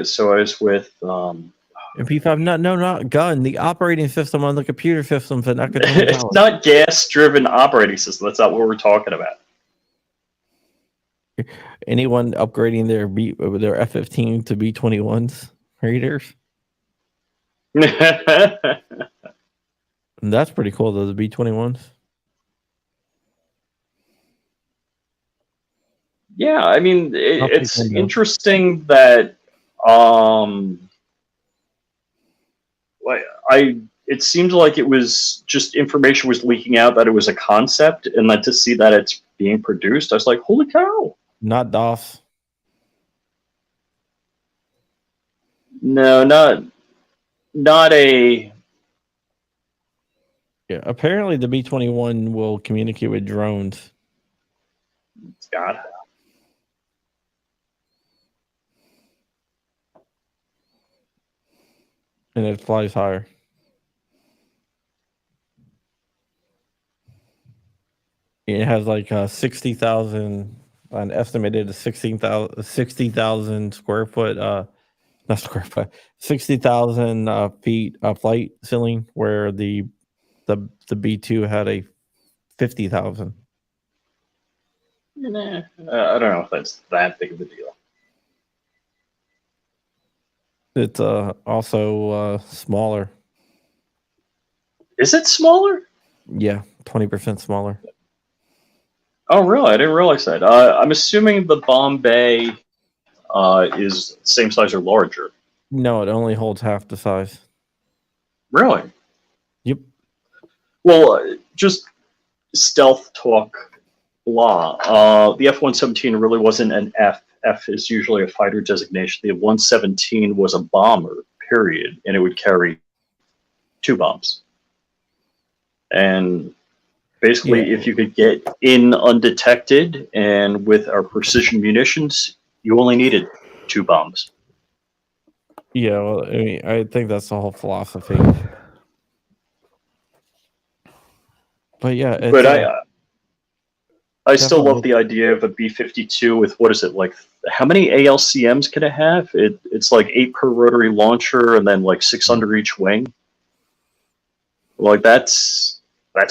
So I was with. And P5, not gun. The operating system on the computer systems at Nakatomi Tower. It's not gas-driven operating system. That's not what we're talking about. Anyone upgrading their F-15 to B-21s readers? That's pretty cool, though, the B-21s. Yeah, I mean, it's interesting that it seemed like it was just information was leaking out that it was a concept, and then to see that it's being produced, I was like, holy cow. Not DOS. No, not a. Yeah, apparently the B-21 will communicate with drones. God. And it flies higher. It has like 60,000, an estimated 60,000 square foot, not square foot, 60,000 feet flight ceiling, where the B2 had a 50,000. Nah, I don't know if that's that big of a deal. It's also smaller. Is it smaller? Yeah, 20% smaller. Oh, really? I didn't realize that. I'm assuming the Bombay is same size or larger. No, it only holds half the size. Really? Yep. Well, just stealth talk, blah. The F-117 really wasn't an F F is usually a fighter designation. The 117 was a bomber, period, and it would carry 2 bombs. And basically, if you could get in undetected and with our precision munitions, you only needed 2 bombs. Yeah, well, I mean, I think that's the whole philosophy. But yeah, it's, But I still definitely- love the idea of a B-52 with, what is it, like, how many ALCMs can it have? It's like 8 per rotary launcher and then like 6 under each wing. Like, that's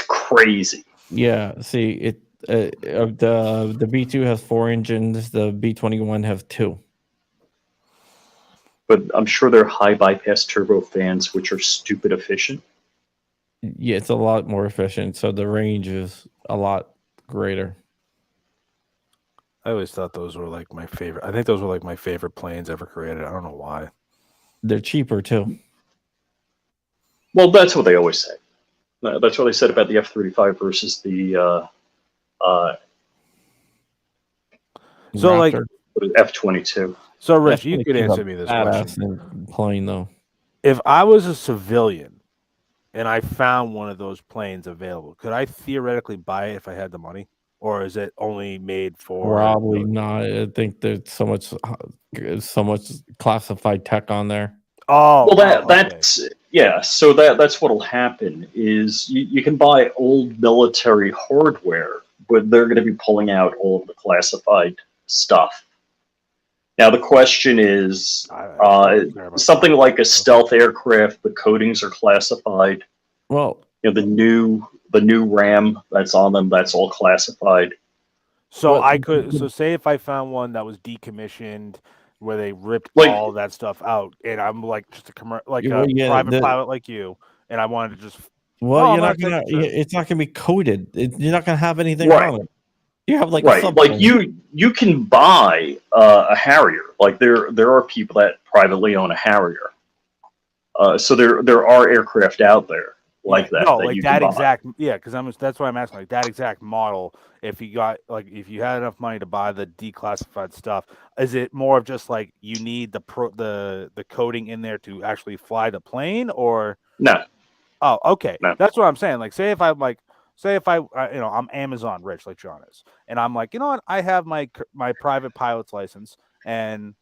crazy. Yeah, see, the B2 has 4 engines, the B21 has 2. But I'm sure they're high bypass turbofans, which are stupid efficient. Yeah, it's a lot more efficient, so the range is a lot greater. I always thought those were like my favorite. I think those were like my favorite planes ever created. I don't know why. They're cheaper too. Well, that's what they always say. That's what they said about the F-35 versus the So like F-22. So Rich, you could answer me this question. Plane though. If I was a civilian and I found one of those planes available, could I theoretically buy it if I had the money? Or is it only made for Probably not. I think there's so much classified tech on there. Oh, well, that's yeah. So that's what'll happen is you can buy old military hardware, but they're going to be pulling out all of the classified stuff. Now the question is, something like a stealth aircraft, the coatings are classified. Well, you know, the new RAM that's on them, that's all classified. So I could say if I found one that was decommissioned, where they ripped all that stuff out, and I'm like just a private pilot like you, and I wanted to just you're not gonna. It's not gonna be coated. You're not gonna have anything on it. You have like right, like you can buy a Harrier. Like there are people that privately own a Harrier. So there are aircraft out there like that. No, that like you that can buy. exact. Yeah, because that's why I'm asking. Like that exact model. If you had enough money to buy the declassified stuff, is it more of just like you need the coding in there to actually fly the plane, or no? Oh, okay. No. That's what I'm saying. Like, say if I'm Amazon rich like John is, and I'm like, you know what, I have my private pilot's license, and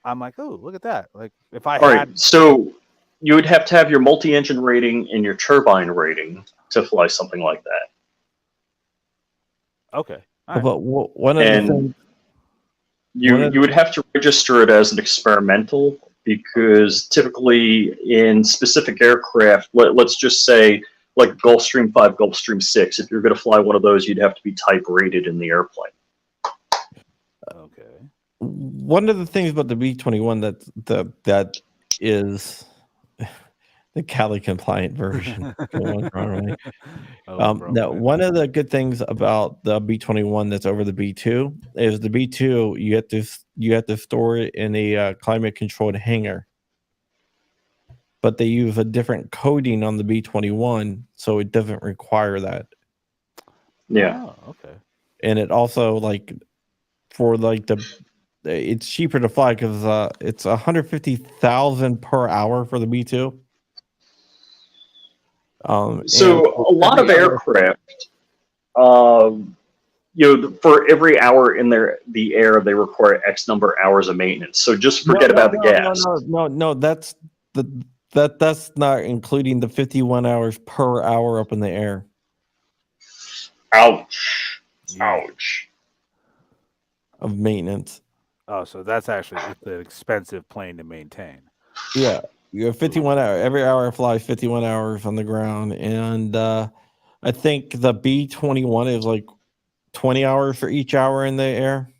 I'm like, oh, look at that. Like, if I had, so you would have to have your multi-engine rating and your turbine rating to fly something like that. Okay. But one of the things you would have to register it as an experimental, because typically in specific aircraft, let's just say like Gulfstream 5, Gulfstream 6, if you're going to fly one of those, you'd have to be type rated in the airplane. Okay. One of the things about the B-21 that is the Cali compliant version. Now, one of the good things about the B-21 that's over the B-2 is the B-2 you have to store it in a climate controlled hangar, but they use a different coating on the B-21, so it doesn't require that. Yeah. Oh, okay. And it also it's cheaper to fly because it's 150,000 per hour for the B-2. So a lot of aircraft, for every hour in the air, they require X number of hours of maintenance. So just forget about the gas. No, that's not including the 51 hours per hour up in the air. Ouch. Ouch. Of maintenance. Oh, so that's actually an expensive plane to maintain. Yeah. You have 51 hours. Every hour flies 51 hours on the ground. And I think the B-21 is like 20 hours for each hour in the air.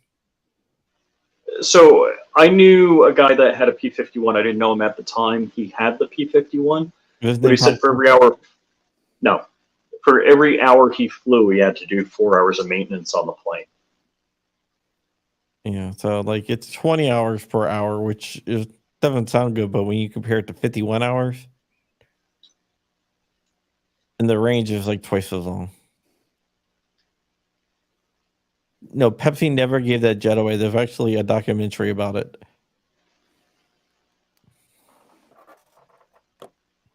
So I knew a guy that had a P-51. I didn't know him at the time. He had the P-51. But he said for every hour he flew, he had to do 4 hours of maintenance on the plane. Yeah, so like it's 20 hours per hour, which doesn't sound good, but when you compare it to 51 hours, and the range is like twice as long. No, Pepsi never gave that jet away. There's actually a documentary about it.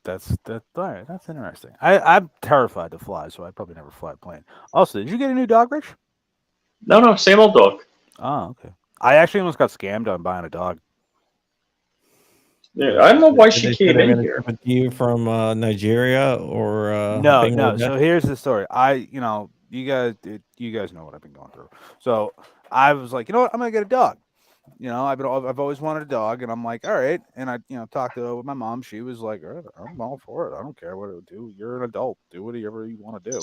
That's all right. That's interesting. I'm terrified to fly, so I probably never fly a plane. Also, did you get a new dog, Rich? No, same old dog. Oh, okay. I actually almost got scammed on buying a dog. Yeah, I don't know why Did she they say came they're in gonna here. ship it to you from Nigeria or No. Bangladesh? So here's the story. You guys know what I've been going through. So I was like, you know what? I'm gonna get a dog. I've always wanted a dog, and I'm like, all right. And I, talked with my mom. She was like, all right, I'm all for it. I don't care what it would do. You're an adult. Do whatever you want to do.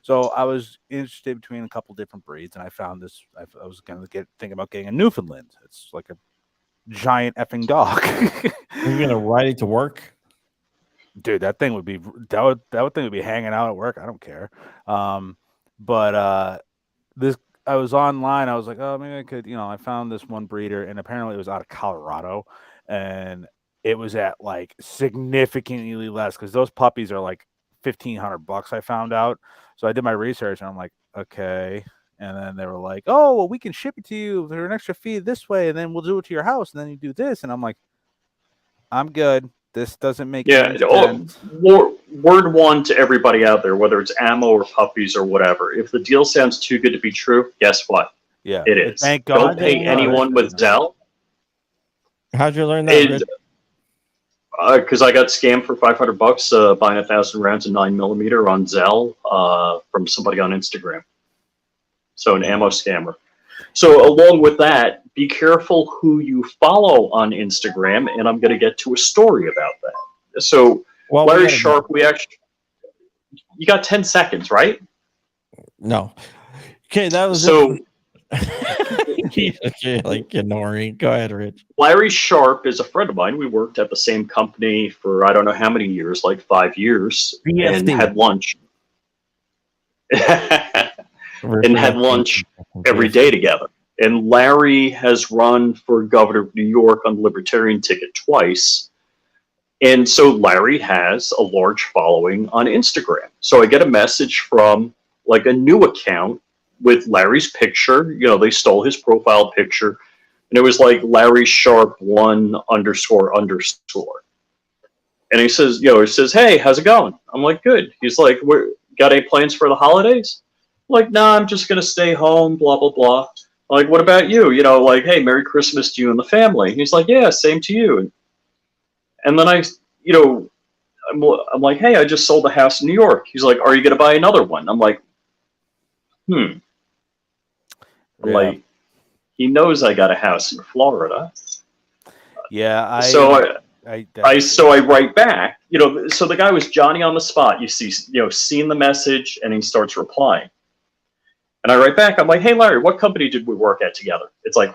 So I was interested between a couple different breeds, and I found this. I was gonna thinking about getting a Newfoundland. It's like a giant effing dog. Are you gonna ride it to work? Dude, that thing would be hanging out at work. I don't care. But this I was online. I was like, oh, maybe I could. I found this one breeder, and apparently it was out of Colorado, and it was at like significantly less because those puppies are like $1,500. I found out, so I did my research, and I'm like, okay. And then they were like, oh, well, we can ship it to you for an extra fee this way, and then we'll do it to your house, and then you do this, and I'm like, I'm good. This doesn't make any sense. Word one to everybody out there, whether it's ammo or puppies or whatever. If the deal sounds too good to be true, guess what? Yeah, it is. Thank God. Don't pay anyone with Zelle. How'd you learn that? Because I got scammed for $500 buying 1,000 rounds of 9mm on Zelle from somebody on Instagram. So an ammo scammer. So along with that, be careful who you follow on Instagram, and I'm going to get to a story about that. So Larry Sharp, you got 10 seconds, right? No. Okay, that was so. Okay, like ignoring. Go ahead, Rich. Larry Sharp is a friend of mine. We worked at the same company for I don't know how many years, like 5 years, and had lunch. And had lunch every day together. And Larry has run for governor of New York on the Libertarian ticket twice. And so Larry has a large following on Instagram. So I get a message from like a new account with Larry's picture. They stole his profile picture. And it was like Larry Sharp 1 __. And he says, it says, hey, how's it going? I'm like, good. He's like, got any plans for the holidays? Like, nah, I'm just going to stay home, blah, blah, blah. Like, what about you? Like, hey, Merry Christmas to you and the family. He's like, yeah, same to you. And then I'm like, hey, I just sold a house in New York. He's like, are you going to buy another one? I'm like, Yeah. Like, he knows I got a house in Florida. Yeah. So I write back, so the guy was Johnny on the spot. You see, seeing the message, and he starts replying. And I write back, I'm like, hey, Larry, what company did we work at together? It's like,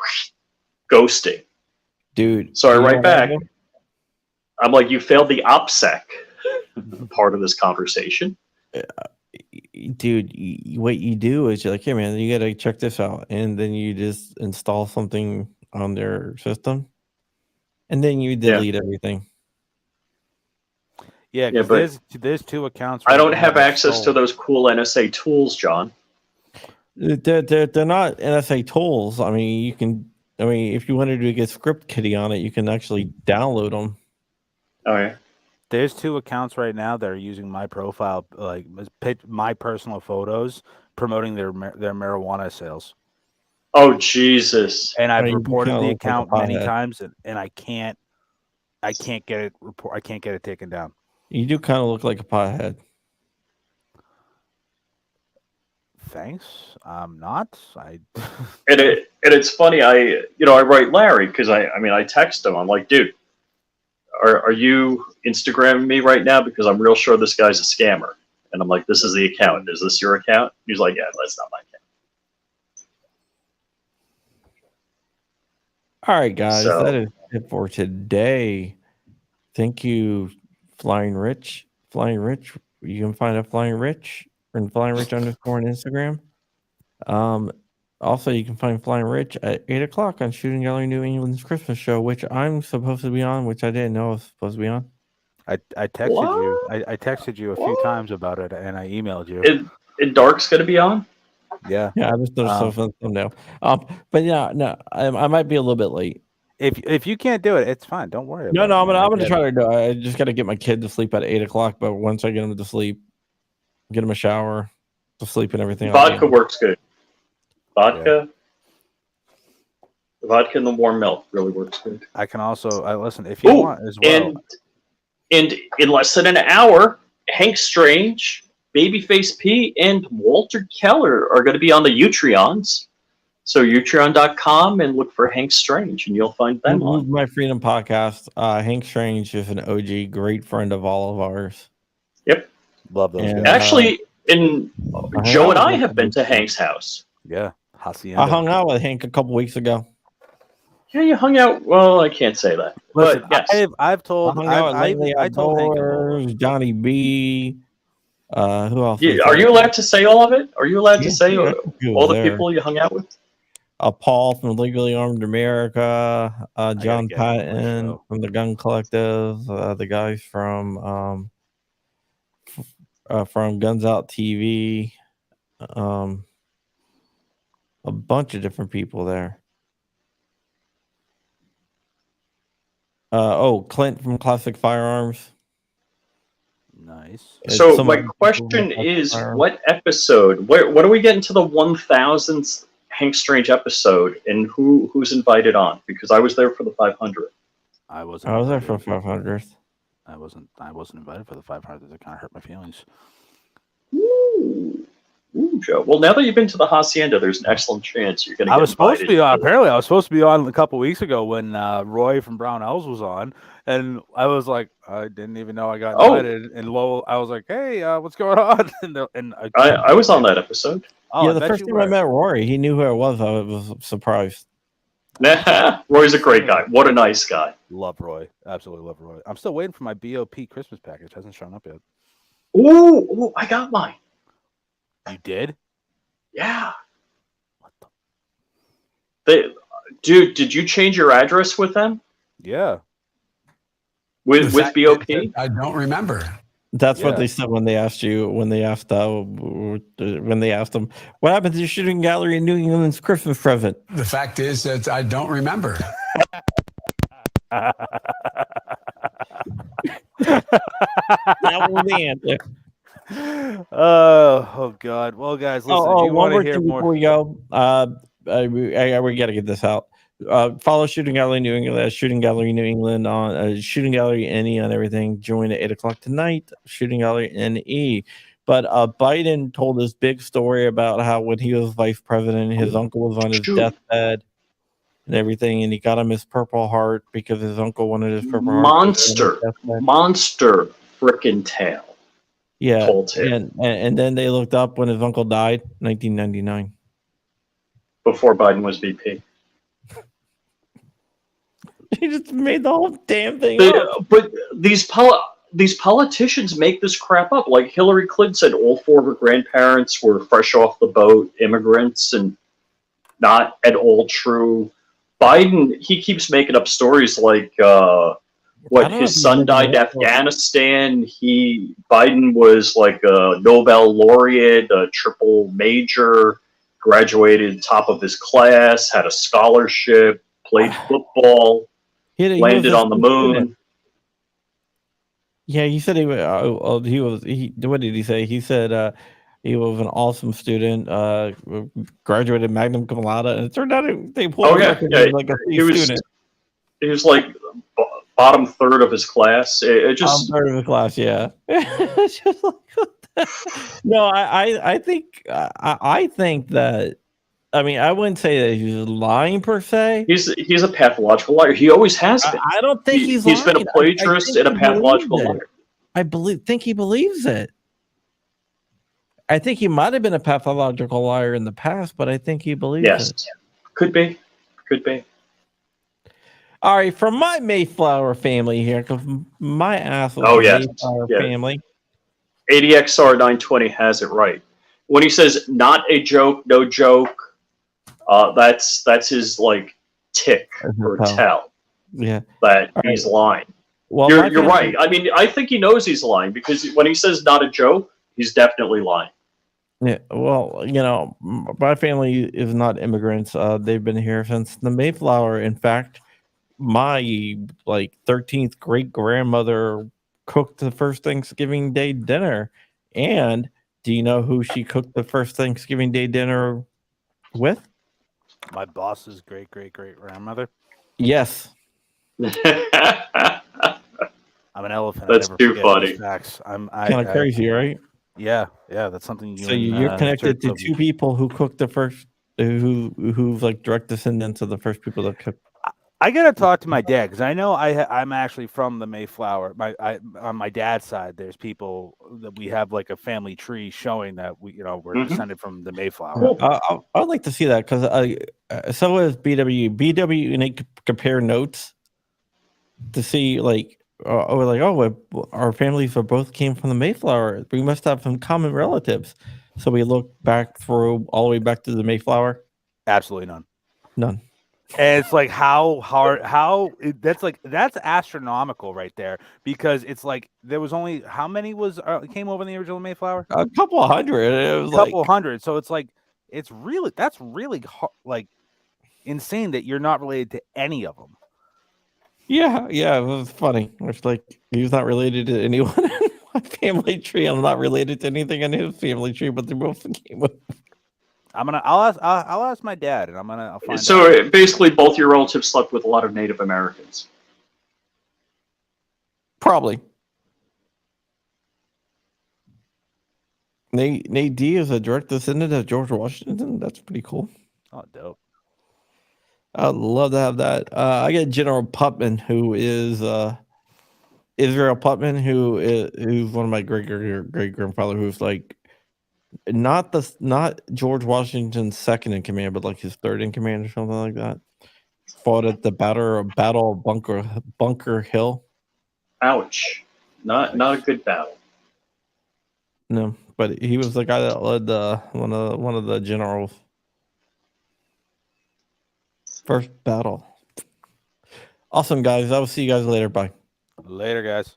ghosting. Dude. So I write back, I'm like, you failed the OPSEC part of this conversation. Dude, what you do is you're like, hey, man, you got to check this out. And then you just install something on their system. And then you delete everything. Yeah, but there's 2 accounts. I don't have access to those cool NSA tools, John. They're not NSA tools. I mean, if you wanted to get Script Kiddie on it, you can actually download them. Oh yeah. There's 2 accounts right now that are using my profile, like my personal photos, promoting their marijuana sales. Oh Jesus! And I've reported the account many times, and I can't get it I can't get it taken down. You do kind of look like a pothead. Thanks. I'm not. And it's funny. I write Larry because I text him. I'm like, dude, are you Instagramming me right now? Because I'm real sure this guy's a scammer. And I'm like, this is the account. Is this your account? He's like, yeah, that's not my account. All right, guys, that is it for today. Thank you, Flying Rich. Flying Rich. You can find a Flying Rich and Flying Rich _ on Instagram. Also, you can find Flying Rich at 8 o'clock on Shooting Gallery New England's Christmas show, which I'm supposed to be on, which I didn't know I was supposed to be on. I texted you. I texted you a few times about it, and I emailed you. And Dark's going to be on? Yeah. Yeah, I just noticed something thumbnail. But yeah, no, I might be a little bit late. If you can't do it, it's fine. Don't worry. No, about I'm gonna it. try to do it. I just got to get my kid to sleep at 8:00. But once I get him to sleep, get him a shower, to sleep and everything. Vodka works good. Vodka and the warm milk really works good. I can also listen if you want as well. And in less than an hour, Hank Strange, Babyface P, and Walter Keller are going to be on the Utreons. So Utreon.com and look for Hank Strange, and you'll find them on my Freedom podcast. Hank Strange is an OG, great friend of all of ours. Yep, love those guys. Actually, Joe and I have been to Hank's house. Yeah, Hacienda. I hung out with Hank a couple weeks ago. Yeah, you hung out. Well, I can't say that. Listen, but yes. I've told. I told Hank. Johnny B. Who else? Are you allowed to say all of it? Are you allowed to say all the people you hung out with? Paul from Legally Armed America, John Patton from the Gun Collective, the guys from Guns Out TV, a bunch of different people there. Clint from Classic Firearms. Nice. So my question is, what episode? What are we getting to the 1000th Hank Strange episode, and who's invited on? Because I was there for the 500th. I was there for 500th. I wasn't invited for the 500th. It kind of hurt my feelings. Ooh, Joe. Well, now that you've been to the Hacienda, there's an excellent chance you're going to get I was supposed to be on. invited. Apparently, I was supposed to be on a couple weeks ago when Roy from Brownells was on, and I was like, I didn't even know I got invited. And Lowell, I was like, hey, what's going on? and I was on that episode. Yeah, the first time I met Rory, he knew who I was. I was surprised. Roy's a great guy. What a nice guy. Love Roy. Absolutely love Roy. I'm still waiting for my BOP Christmas package. Hasn't shown up yet. Ooh, I got mine. You did? Yeah. Dude, did you change your address with them? Yeah. With BOP? I don't remember. That's what they said when they asked you, when they asked them, what happened to your shooting gallery in New England's Christmas present? The fact is that I don't remember. That was the answer. Oh God. Well, guys, listen. If you one want more to hear thing more, before we go, we got to get this out. Follow Shooting Gallery New England, Shooting Gallery New England on Shooting Gallery NE on everything. Join at 8:00 tonight. Shooting Gallery NE. But Biden told this big story about how when he was vice president, his uncle was on his deathbed and everything, and he got him his Purple Heart because his uncle wanted his Purple Heart. Monster frickin' tale. Yeah, and then they looked up when his uncle died, 1999. Before Biden was VP. He just made the whole damn thing up. But these politicians make this crap up. Like Hillary Clinton said, all four of her grandparents were fresh off the boat immigrants, and not at all true. Biden, he keeps making up stories like his son died in Afghanistan. Biden was like a Nobel laureate, a triple major, graduated top of his class, had a scholarship, played football, landed on the moon. Yeah, he said he was. What did he say? He said he was an awesome student, graduated magna cum laude, and it turned out they pulled like a student. He was like bottom third of his class. Bottom third of the class, yeah. It's just like, no, I think that. I mean, I wouldn't say that he's lying per se. He's a pathological liar. He always has been. I don't think he's lying. He's been a plagiarist and a pathological liar. I think he believes it. I think he might have been a pathological liar in the past, but I think he believes it. Yes, could be. All right, from my Mayflower family here, because my ass was Mayflower family. 80XR 920 has it right. When he says "not a joke, no joke," that's his like tick or tell. Yeah, that he's lying. Well, you're right. I mean, I think he knows he's lying because when he says "not a joke," he's definitely lying. Yeah, well, my family is not immigrants. They've been here since the Mayflower. In fact, my 13th great grandmother cooked the first Thanksgiving Day dinner. And do you know who she cooked the first Thanksgiving Day dinner with? My boss's great grandmother. Yes. I'm an elephant. That's I never too forget funny. these facts. Kind of crazy, right? Yeah, that's something you. So you're connected to two people who cooked the first, who's like direct descendants of the first people that cooked. I gotta talk to my dad because I know I'm actually from the Mayflower. On my dad's side, there's people that we have like a family tree showing that we're descended from the Mayflower. I'd like to see that because so is BW. BW, and they compare notes to see our families both came from the Mayflower. We must have some common relatives. So we look back through all the way back to the Mayflower. Absolutely none. None. And it's like that's astronomical right there, because it's like there was only how many came over in the original Mayflower? A couple hundred. It was hundred. So it's like that's really like insane that you're not related to any of them. Yeah, it was funny. It's like he's not related to anyone in my family tree. I'm not related to anything in his family tree, but they both came with. I'll ask my dad, and I'll find out. So basically, both your relatives slept with a lot of Native Americans. Probably. Nate D is a direct descendant of George Washington. That's pretty cool. Oh, dope. I'd love to have that. I got General Putman, who is Israel Putman, who's one of my great grandfather, who's like not George Washington's second in command, but like his third in command or something like that. Fought at the battle of Bunker Hill. Ouch! Not a good battle. No, but he was the guy that led one of the generals' first battle. Awesome, guys. I will see you guys later. Bye. Later, guys.